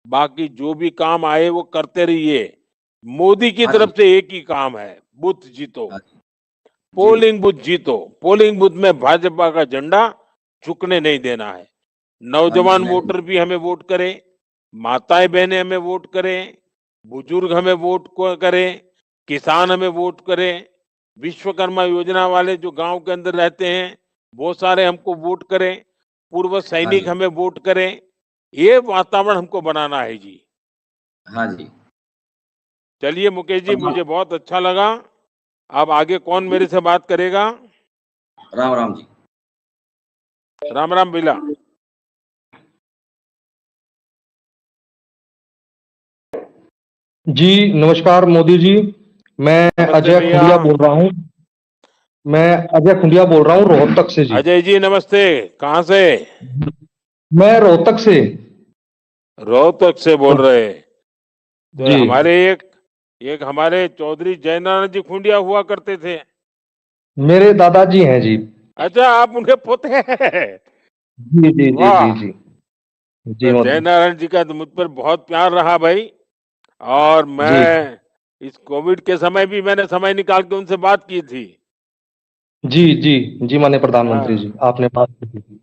बाकी जो भी काम आए वो करते रहिए। मोदी की हाँ जी तरफ से एक ही काम है, बूथ जीतो, हाँ जी। जी पोलिंग बूथ जीतो। पोलिंग बूथ में भाजपा का झंडा झुकने नहीं देना है। हाँ जी नौजवान नहीं। वोटर भी हमें वोट करें, माताएं बहनें हमें वोट करें, बुजुर्ग हमें वोट करें, किसान हमें वोट करें, विश्वकर्मा योजना वाले जो गांव के अंदर रहते हैं वो सारे हमको वोट करें, पूर्व हाँ सैनिक जी हमें वोट करें। ये वातावरण हमको बनाना है जी। हाँ जी। चलिए मुकेश जी, प्रधान, मुझे बहुत अच्छा लगा। अब आगे कौन मेरे से बात करेगा? राम राम जी। राम राम बिला। जी नमस्कार मोदी जी। मैं नमस्ते अजय भैया। खुंडिया बोल रहा हूँ। मैं अजय खुंडिया बोल रहा हूँ रोहतक से जी। अजय जी नमस्ते। कहाँ से? मैं रोहतक से। रोहतक से बोल रहे हैं। तो जी हमारे एक एक हमारे चौधरी जयनारायण जी खुंडिया हुआ करते थे। मेरे दादाजी हैं जी। अच्छा, आप उनके पोते हैं? जी जी जी जी वाह। जी। जी तो मोदी। जयनारायण जी का तो मुझ पर बहुत प्यार रहा भाई। और जी मैं इस कोविड के समय भी मैंने समय निकाल के उनसे बात की थी। जी जी जी माननीय प्रधानमंत्री हाँ जी आपने बात की थी।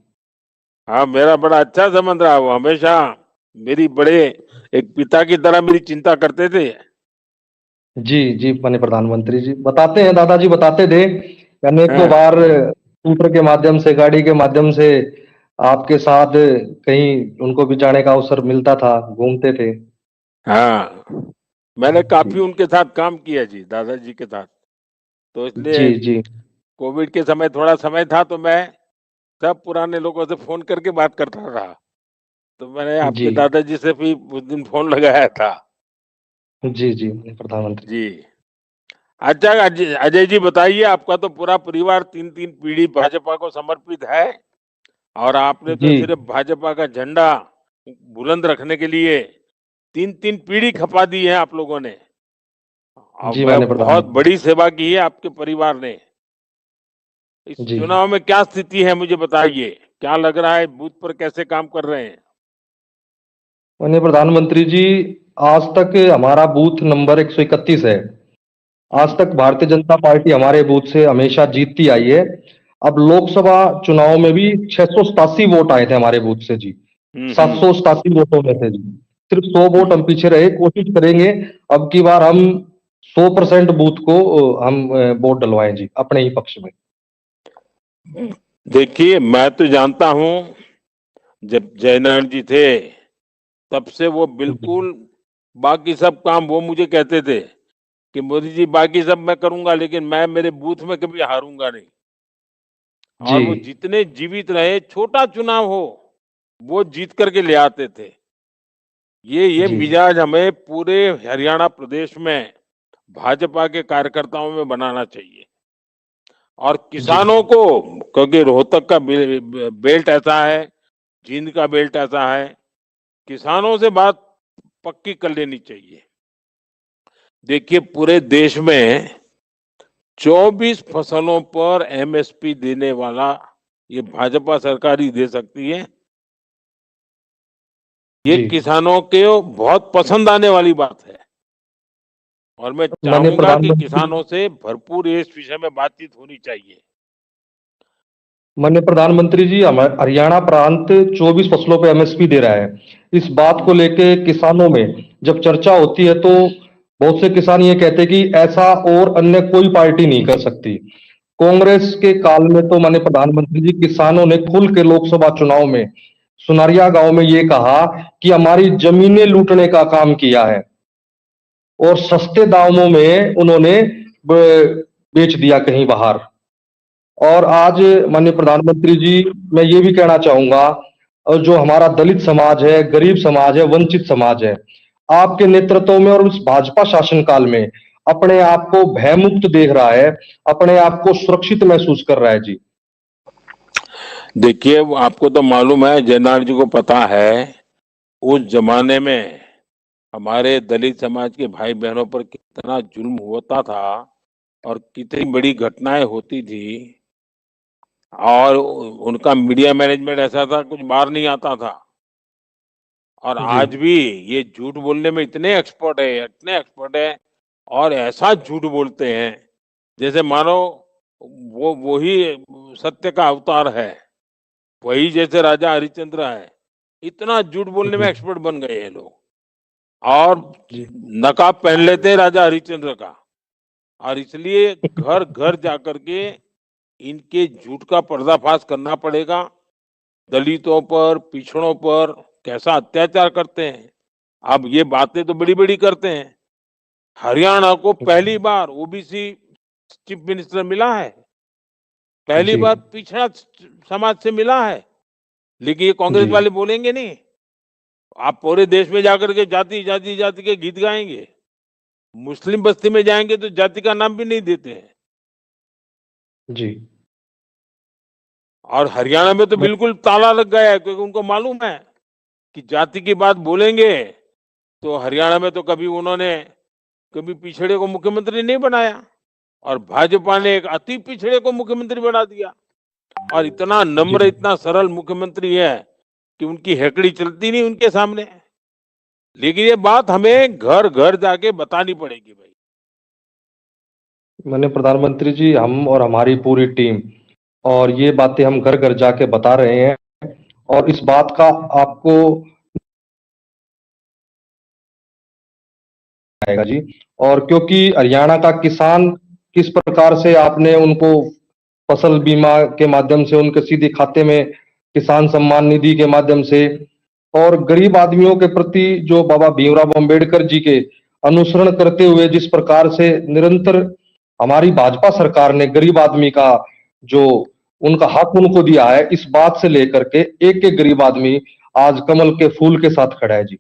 हाँ, मेरा बड़ा अच्छा संबंध रहा। वो हमेशा मेरी बड़े एक पिता की तरह मेरी चिंता करते थे। जी जी माननीय प्रधानमंत्री जी बताते हैं, दादाजी बताते थे अनेकों हाँ बार स्कूटर के माध्यम से, गाड़ी के माध्यम से आपके साथ कहीं उनको भी जाने का अवसर मिलता था, घूमते थे। हाँ, मैंने जी काफी उनके साथ काम किया जी, दादाजी के साथ। तो जी इसलिए जी कोविड के समय थोड़ा समय था तो मैं सब पुराने लोगों से फोन करके बात करता था। तो मैंने जी आपके दादाजी से भी उस दिन फोन लगाया था। जी जी माननीय प्रधानमंत्री। जी। अच्छा अजय अजय जी बताइए, आपका तो पूरा परिवार तीन तीन पीढ़ी भाजपा को समर्पित है, और आपने तो जी सिर्फ भाजपा का झंडा बुलंद रखने के लिए तीन तीन पीढ़ी खपा दी है आप लोगों ने। जी अब माननीय बहुत प्रधानमंत्री। बड़ी सेवा की है आपके परिवार ने। इस जी चुनाव में क्या स्थिति है मुझे बताइए, क्या लग रहा है, बूथ पर कैसे काम कर रहे हैं? माननीय प्रधानमंत्री जी, आज तक हमारा बूथ नंबर 131 है। आज हम्म तक भारतीय जनता पार्टी हमारे बूथ से हमेशा जीतती आई है। अब लोकसभा चुनाव में भी 687 वोट आए थे हमारे बूथ से जी। हम्म। 787 वोटों में से जी सिर्फ 100 वोट हम पीछे रहे। कोशिश करेंगे अब की बार हम 100% बूथ को हम वोट डलवाएं जी अपने ही पक्ष में। देखिए मैं तो जानता हूं, जब जयनारायण जी थे तब से वो बिल्कुल बाकी सब काम वो मुझे कहते थे कि मोदी जी बाकी सब मैं करूंगा, लेकिन मैं मेरे बूथ में कभी हारूंगा नहीं। जी और वो जितने जीवित रहे, छोटा चुनाव हो वो जीत करके ले आते थे। ये जी मिजाज हमें पूरे हरियाणा प्रदेश में भाजपा के कार्यकर्ताओं में बनाना चाहिए। और किसानों को, क्योंकि रोहतक का बेल्ट ऐसा है, जींद का बेल्ट ऐसा है, किसानों से बात पक्की कर लेनी चाहिए। देखिए, पूरे देश में 24 फसलों पर एमएसपी देने वाला ये भाजपा सरकार ही दे सकती है। ये जी। किसानों के बहुत पसंद आने वाली बात है और मैं माननीय चाहूंगा कि प्रधानमंत्री किसानों से भरपूर इस विषय में बातचीत होनी चाहिए। माननीय प्रधानमंत्री जी, हमारे हरियाणा प्रांत 24 फसलों पे एमएसपी दे रहा है। इस बात को लेके किसानों में जब चर्चा होती है तो बहुत से किसान ये कहते हैं कि ऐसा और अन्य कोई पार्टी नहीं कर सकती। कांग्रेस के काल में तो माननीय प्रधानमंत्री जी किसानों ने खुल के लोकसभा चुनाव में सुनारिया गांव में ये कहा कि हमारी जमीनें लूटने का काम किया है और सस्ते दामों में उन्होंने बेच दिया कहीं बाहर। और आज माननीय प्रधानमंत्री जी, मैं ये भी कहना चाहूंगा, और जो हमारा दलित समाज है, गरीब समाज है, वंचित समाज है, आपके नेतृत्व में और उस भाजपा शासनकाल में अपने आप को भयमुक्त देख रहा है, अपने आप को सुरक्षित महसूस कर रहा है जी। देखिए, आपको तो मालूम है, जयनारायण जी को पता है, उस जमाने में हमारे दलित समाज के भाई बहनों पर कितना जुल्म होता था और कितनी बड़ी घटनाएं होती थी। और उनका मीडिया मैनेजमेंट ऐसा था, कुछ बाहर नहीं आता था। और जी। आज भी ये झूठ बोलने में इतने एक्सपर्ट है और ऐसा झूठ बोलते हैं जैसे मानो वो ही सत्य का अवतार है, वही जैसे राजा हरिश्चंद्र है। इतना झूठ बोलने में एक्सपर्ट बन गए हैं लोग। और जी। नकाब पहन लेते हैं राजा हरिश्चंद्र का, और इसलिए घर घर जाकर के इनके झूठ का पर्दाफाश करना पड़ेगा। दलितों पर, पिछड़ों पर कैसा अत्याचार करते हैं। अब ये बातें तो बड़ी बड़ी करते हैं। हरियाणा को पहली बार ओबीसी चीफ मिनिस्टर मिला है, पहली जी। बार पिछड़ा समाज से मिला है। लेकिन ये कांग्रेस जी। वाले बोलेंगे नहीं। आप पूरे देश में जाकर के जाति जाति जाति के गीत गाएंगे, मुस्लिम बस्ती में जाएंगे तो जाति का नाम भी नहीं देते हैं। जी। और हरियाणा में तो बिल्कुल ताला लग गया है, क्योंकि उनको मालूम है कि जाति की बात बोलेंगे तो हरियाणा में तो कभी उन्होंने कभी पिछड़े को मुख्यमंत्री नहीं बनाया, और भाजपा ने एक अति पिछड़े को मुख्यमंत्री बना दिया। और इतना नम्र, जी। इतना सरल मुख्यमंत्री है कि उनकी हेकड़ी चलती नहीं उनके सामने। लेकिन ये बात हमें घर घर जाके बतानी पड़ेगी भाई। माननीय प्रधानमंत्री जी, हम और हमारी पूरी टीम और ये बातें हम घर घर जाके बता रहे हैं और इस बात का आपको आएगा जी। और क्योंकि हरियाणा का किसान किस प्रकार से आपने उनको फसल बीमा के माध्यम से उनके सीधे खाते में किसान सम्मान निधि के माध्यम से और गरीब आदमियों के प्रति जो बाबा भीमराव अंबेडकर जी के अनुसरण करते हुए जिस प्रकार से निरंतर हमारी भाजपा सरकार ने गरीब आदमी का जो उनका हक उनको दिया है, इस बात से लेकर के एक एक गरीब आदमी आज कमल के फूल के साथ खड़ा है जी।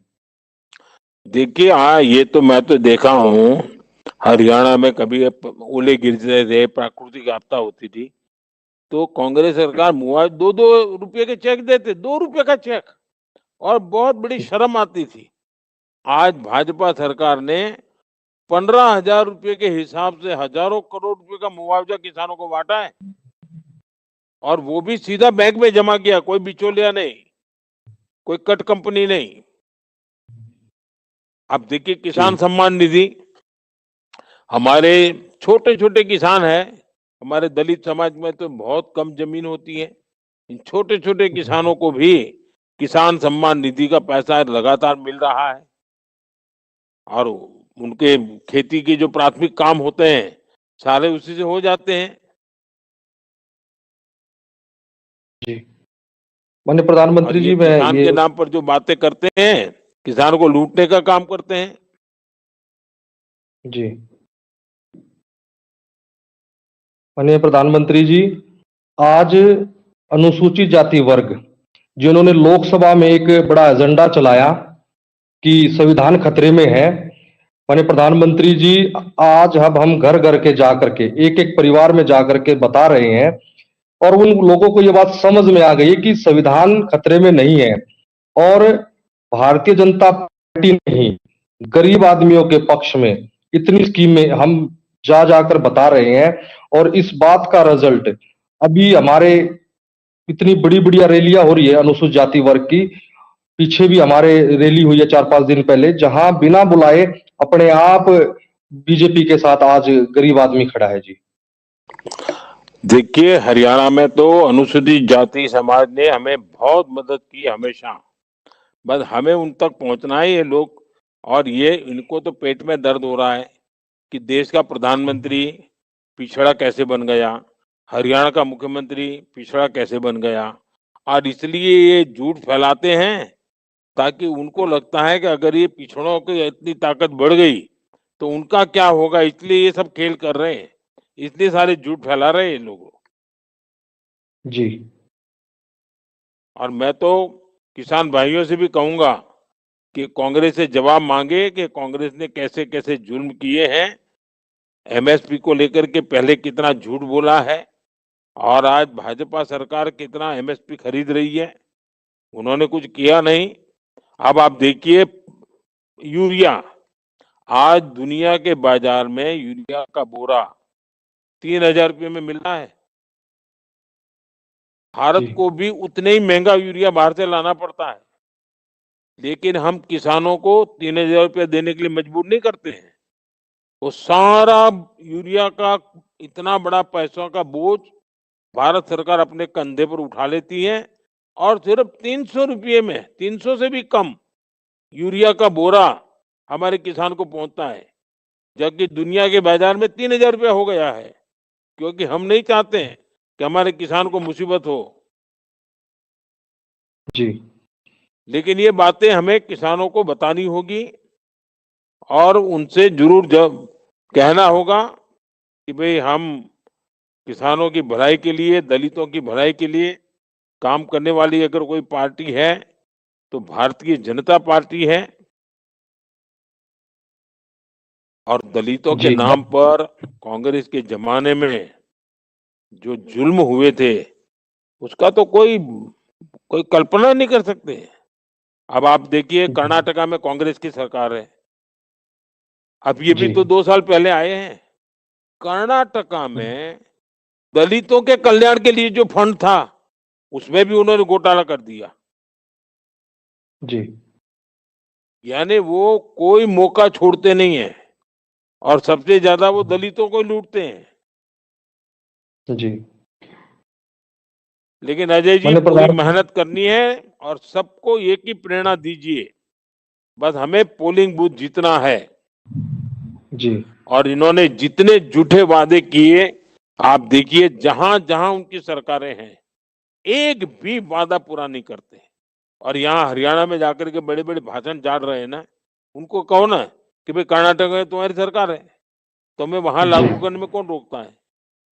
देखिए, हाँ, ये तो मैं तो देखा हूँ। हरियाणा में कभी ओले गिरते थे, प्राकृतिक आपदा होती थी, तो कांग्रेस सरकार 2-2 रुपए के चेक देते, 2 रुपए का चेक, और बहुत बड़ी शर्म आती थी। आज भाजपा सरकार ने 15,000 रुपए के हिसाब से हजारों करोड़ रुपए का मुआवजा किसानों को बांटा है, और वो भी सीधा बैंक में जमा किया, कोई बिचौलिया नहीं, कोई कट कंपनी नहीं। अब देखिए, किसान सम्मान निधि, हमारे छोटे छोटे किसान हैं, हमारे दलित समाज में तो बहुत कम जमीन होती है, इन छोटे छोटे किसानों को भी किसान सम्मान निधि का पैसा लगातार मिल रहा है, और उनके खेती के जो प्राथमिक काम होते हैं सारे उसी से हो जाते हैं। जी। माननीय और प्रधानमंत्री ये जी, मैं किसान ये के नाम पर जो बातें करते हैं, किसान को लूटने का काम करते हैं। जी। माननीय प्रधानमंत्री जी, आज अनुसूचित जाति वर्ग जिन्होंने लोकसभा में एक बड़ा एजेंडा चलाया कि संविधान खतरे में है, माननीय प्रधानमंत्री जी, आज अब हम घर घर के जा करके एक एक परिवार में जा करके बता रहे हैं और उन लोगों को ये बात समझ में आ गई है कि संविधान खतरे में नहीं है और भारतीय जनता पार्टी नहीं, गरीब आदमियों के पक्ष में इतनी स्कीमें हम जा जाकर बता रहे हैं। और इस बात का रिजल्ट अभी हमारे इतनी बड़ी बड़ी रैलियां हो रही है अनुसूचित जाति वर्ग की। पीछे भी हमारे रैली हुई है 4-5 दिन पहले, जहां बिना बुलाए अपने आप बीजेपी के साथ आज गरीब आदमी खड़ा है जी। देखिए, हरियाणा में तो अनुसूचित जाति समाज ने हमें बहुत मदद की हमेशा। बस हमें उन तक पहुंचना है ये लोग। और ये इनको तो पेट में दर्द हो रहा है कि देश का प्रधानमंत्री पिछड़ा कैसे बन गया, हरियाणा का मुख्यमंत्री पिछड़ा कैसे बन गया। और इसलिए ये झूठ फैलाते हैं ताकि उनको लगता है कि अगर ये पिछड़ों की इतनी ताकत बढ़ गई तो उनका क्या होगा, इसलिए ये सब खेल कर रहे हैं, इतने सारे झूठ फैला रहे हैं ये लोग। जी। और मैं तो किसान भाइयों से भी कहूंगा कि कांग्रेस से जवाब मांगे कि कांग्रेस ने कैसे कैसे जुल्म किए हैं, एमएसपी को लेकर के पहले कितना झूठ बोला है और आज भाजपा सरकार कितना एमएसपी खरीद रही है। उन्होंने कुछ किया नहीं। अब आप देखिए यूरिया, आज दुनिया के बाजार में यूरिया का बोरा 3,000 रुपये में मिल रहा है। भारत जी। को भी उतने ही महंगा यूरिया बाहर से लाना पड़ता है, लेकिन हम किसानों को 3,000 रुपये देने के लिए मजबूर नहीं करते हैं। वो सारा यूरिया का इतना बड़ा पैसों का बोझ भारत सरकार अपने कंधे पर उठा लेती है और सिर्फ 300 रुपये में, 300 से भी कम यूरिया का बोरा हमारे किसान को पहुंचता है, जबकि दुनिया के बाजार में 3,000 रुपया हो गया है। क्योंकि हम नहीं चाहते हैं कि हमारे किसान को मुसीबत हो। जी। लेकिन ये बातें हमें किसानों को बतानी होगी और उनसे जरूर जब कहना होगा कि भाई हम किसानों की भलाई के लिए, दलितों की भलाई के लिए काम करने वाली अगर कोई पार्टी है तो भारतीय जनता पार्टी है। और दलितों के जी। नाम पर कांग्रेस के जमाने में जो जुल्म हुए थे उसका तो कोई कल्पना नहीं कर सकते। अब आप देखिए कर्नाटका में कांग्रेस की सरकार है, अब ये भी जी। तो 2 साल पहले आए हैं। कर्नाटका में दलितों के कल्याण के लिए जो फंड था उसमें भी उन्होंने घोटाला कर दिया। जी। यानी वो कोई मौका छोड़ते नहीं है और सबसे ज्यादा वो दलितों को लूटते हैं। जी। लेकिन अजय जी, माननीय पूरी प्रधान मेहनत करनी है और सबको एक ही प्रेरणा दीजिए, बस हमें पोलिंग बूथ जीतना है। जी। और इन्होंने जितने झूठे वादे किए, आप देखिए जहां जहां उनकी सरकारें हैं एक भी वादा पूरा नहीं करते। और यहाँ हरियाणा में जाकर के बड़े बड़े भाषण झाड़ रहे हैं ना, उनको कहो ना कि भाई कर्नाटक में तुम्हारी सरकार है, तुम्हें वहां जी। लागू करने में कौन रोकता है।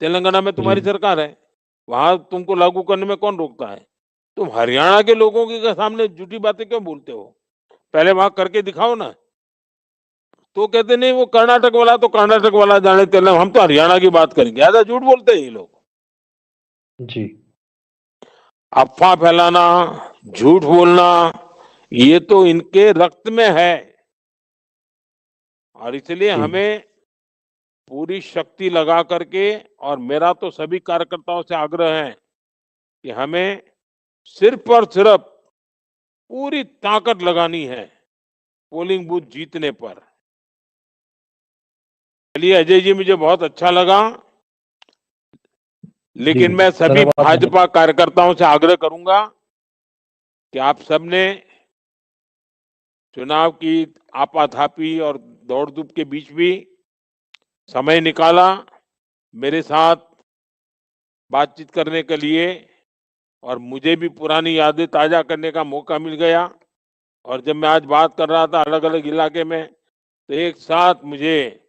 तेलंगाना में तुम्हारी जी। सरकार है, वहां तुमको लागू करने में कौन रोकता है। तुम हरियाणा के लोगों के सामने झूठी बातें क्यों बोलते हो, पहले वहां करके दिखाओ ना। तो कहते नहीं वो कर्नाटक वाला तो कर्नाटक वाला जाने, तेलंगाना, हम तो हरियाणा की बात करेंगे। ज्यादा झूठ बोलते हैं ये लोग। जी। अफवाह फैलाना, झूठ बोलना, ये तो इनके रक्त में है। और इसलिए जी। हमें पूरी शक्ति लगा करके, और मेरा तो सभी कार्यकर्ताओं से आग्रह है कि हमें सिर्फ और सिर्फ पूरी ताकत लगानी है पोलिंग बूथ जीतने पर। चलिए अजय जी, मुझे बहुत अच्छा लगा, लेकिन जी। मैं सभी धन्यवाद। भाजपा कार्यकर्ताओं से आग्रह करूंगा कि आप सबने चुनाव की आपाधापी और दौड़ धूप के बीच भी समय निकाला मेरे साथ बातचीत करने के लिए, और मुझे भी पुरानी यादें ताजा करने का मौका मिल गया। और जब मैं आज बात कर रहा था अलग अलग इलाके में, तो एक साथ मुझे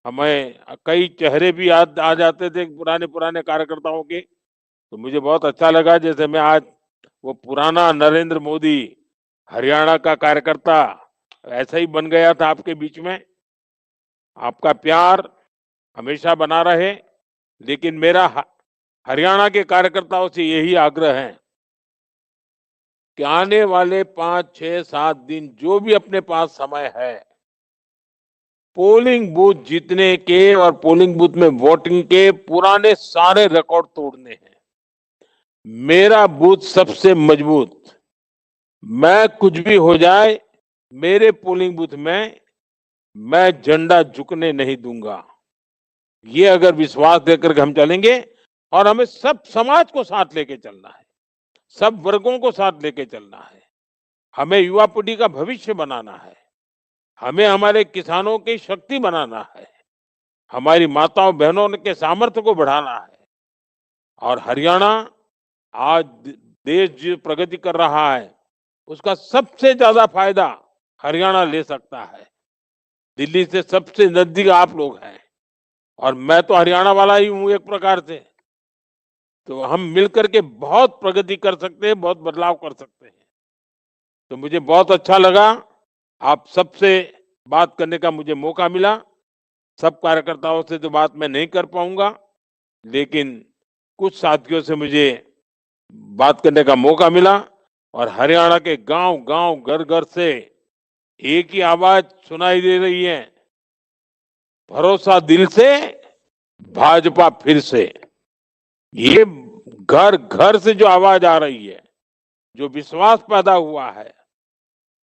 हमें कई चेहरे भी याद आ जाते थे पुराने पुराने कार्यकर्ताओं के। तो मुझे बहुत अच्छा लगा, जैसे मैं आज वो पुराना नरेंद्र मोदी हरियाणा का कार्यकर्ता ऐसा ही बन गया था आपके बीच में। आपका प्यार हमेशा बना रहे। लेकिन मेरा हरियाणा के कार्यकर्ताओं से यही आग्रह है कि आने वाले 5, 6, 7 दिन जो भी अपने पास समय है, पोलिंग बूथ जीतने के और पोलिंग बूथ में वोटिंग के पुराने सारे रिकॉर्ड तोड़ने हैं। मेरा बूथ सबसे मजबूत, मैं कुछ भी हो जाए, मेरे पोलिंग बूथ में मैं झंडा झुकने नहीं दूंगा। ये अगर विश्वास देकर के हम चलेंगे, और हमें सब समाज को साथ लेके चलना है, सब वर्गों को साथ लेके चलना है, हमें युवा पीढ़ी का भविष्य बनाना है, हमें हमारे किसानों की शक्ति बनाना है, हमारी माताओं बहनों के सामर्थ्य को बढ़ाना है। और हरियाणा आज देश जो प्रगति कर रहा है, उसका सबसे ज्यादा फायदा हरियाणा ले सकता है। दिल्ली से सबसे नजदीक आप लोग हैं, और मैं तो हरियाणा वाला ही हूं एक प्रकार से। तो हम मिलकर के बहुत प्रगति कर सकते हैं, बहुत बदलाव कर सकते हैं। तो मुझे बहुत अच्छा लगा, आप सबसे बात करने का मुझे मौका मिला। सब कार्यकर्ताओं से तो बात मैं नहीं कर पाऊंगा, लेकिन कुछ साथियों से मुझे बात करने का मौका मिला, और हरियाणा के गांव-गांव, घर-घर से एक ही आवाज सुनाई दे रही है, भरोसा दिल से, भाजपा फिर से। ये घर घर से जो आवाज आ रही है, जो विश्वास पैदा हुआ है,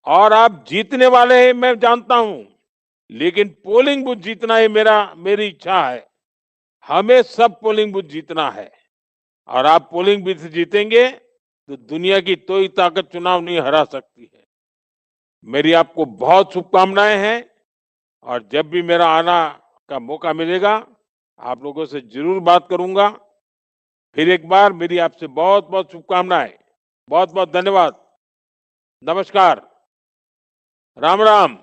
और आप जीतने वाले हैं मैं जानता हूं, लेकिन पोलिंग बूथ जीतना ही मेरी इच्छा है। हमें सब पोलिंग बूथ जीतना है, और आप पोलिंग बूथ जीतेंगे तो दुनिया की कोई ताकत चुनाव नहीं हरा सकती है। मेरी आपको बहुत शुभकामनाएं हैं, और जब भी मेरा आना का मौका मिलेगा, आप लोगों से जरूर बात करूंगा। फिर एक बार मेरी आपसे बहुत बहुत शुभकामनाएं, बहुत बहुत धन्यवाद। नमस्कार, राम राम।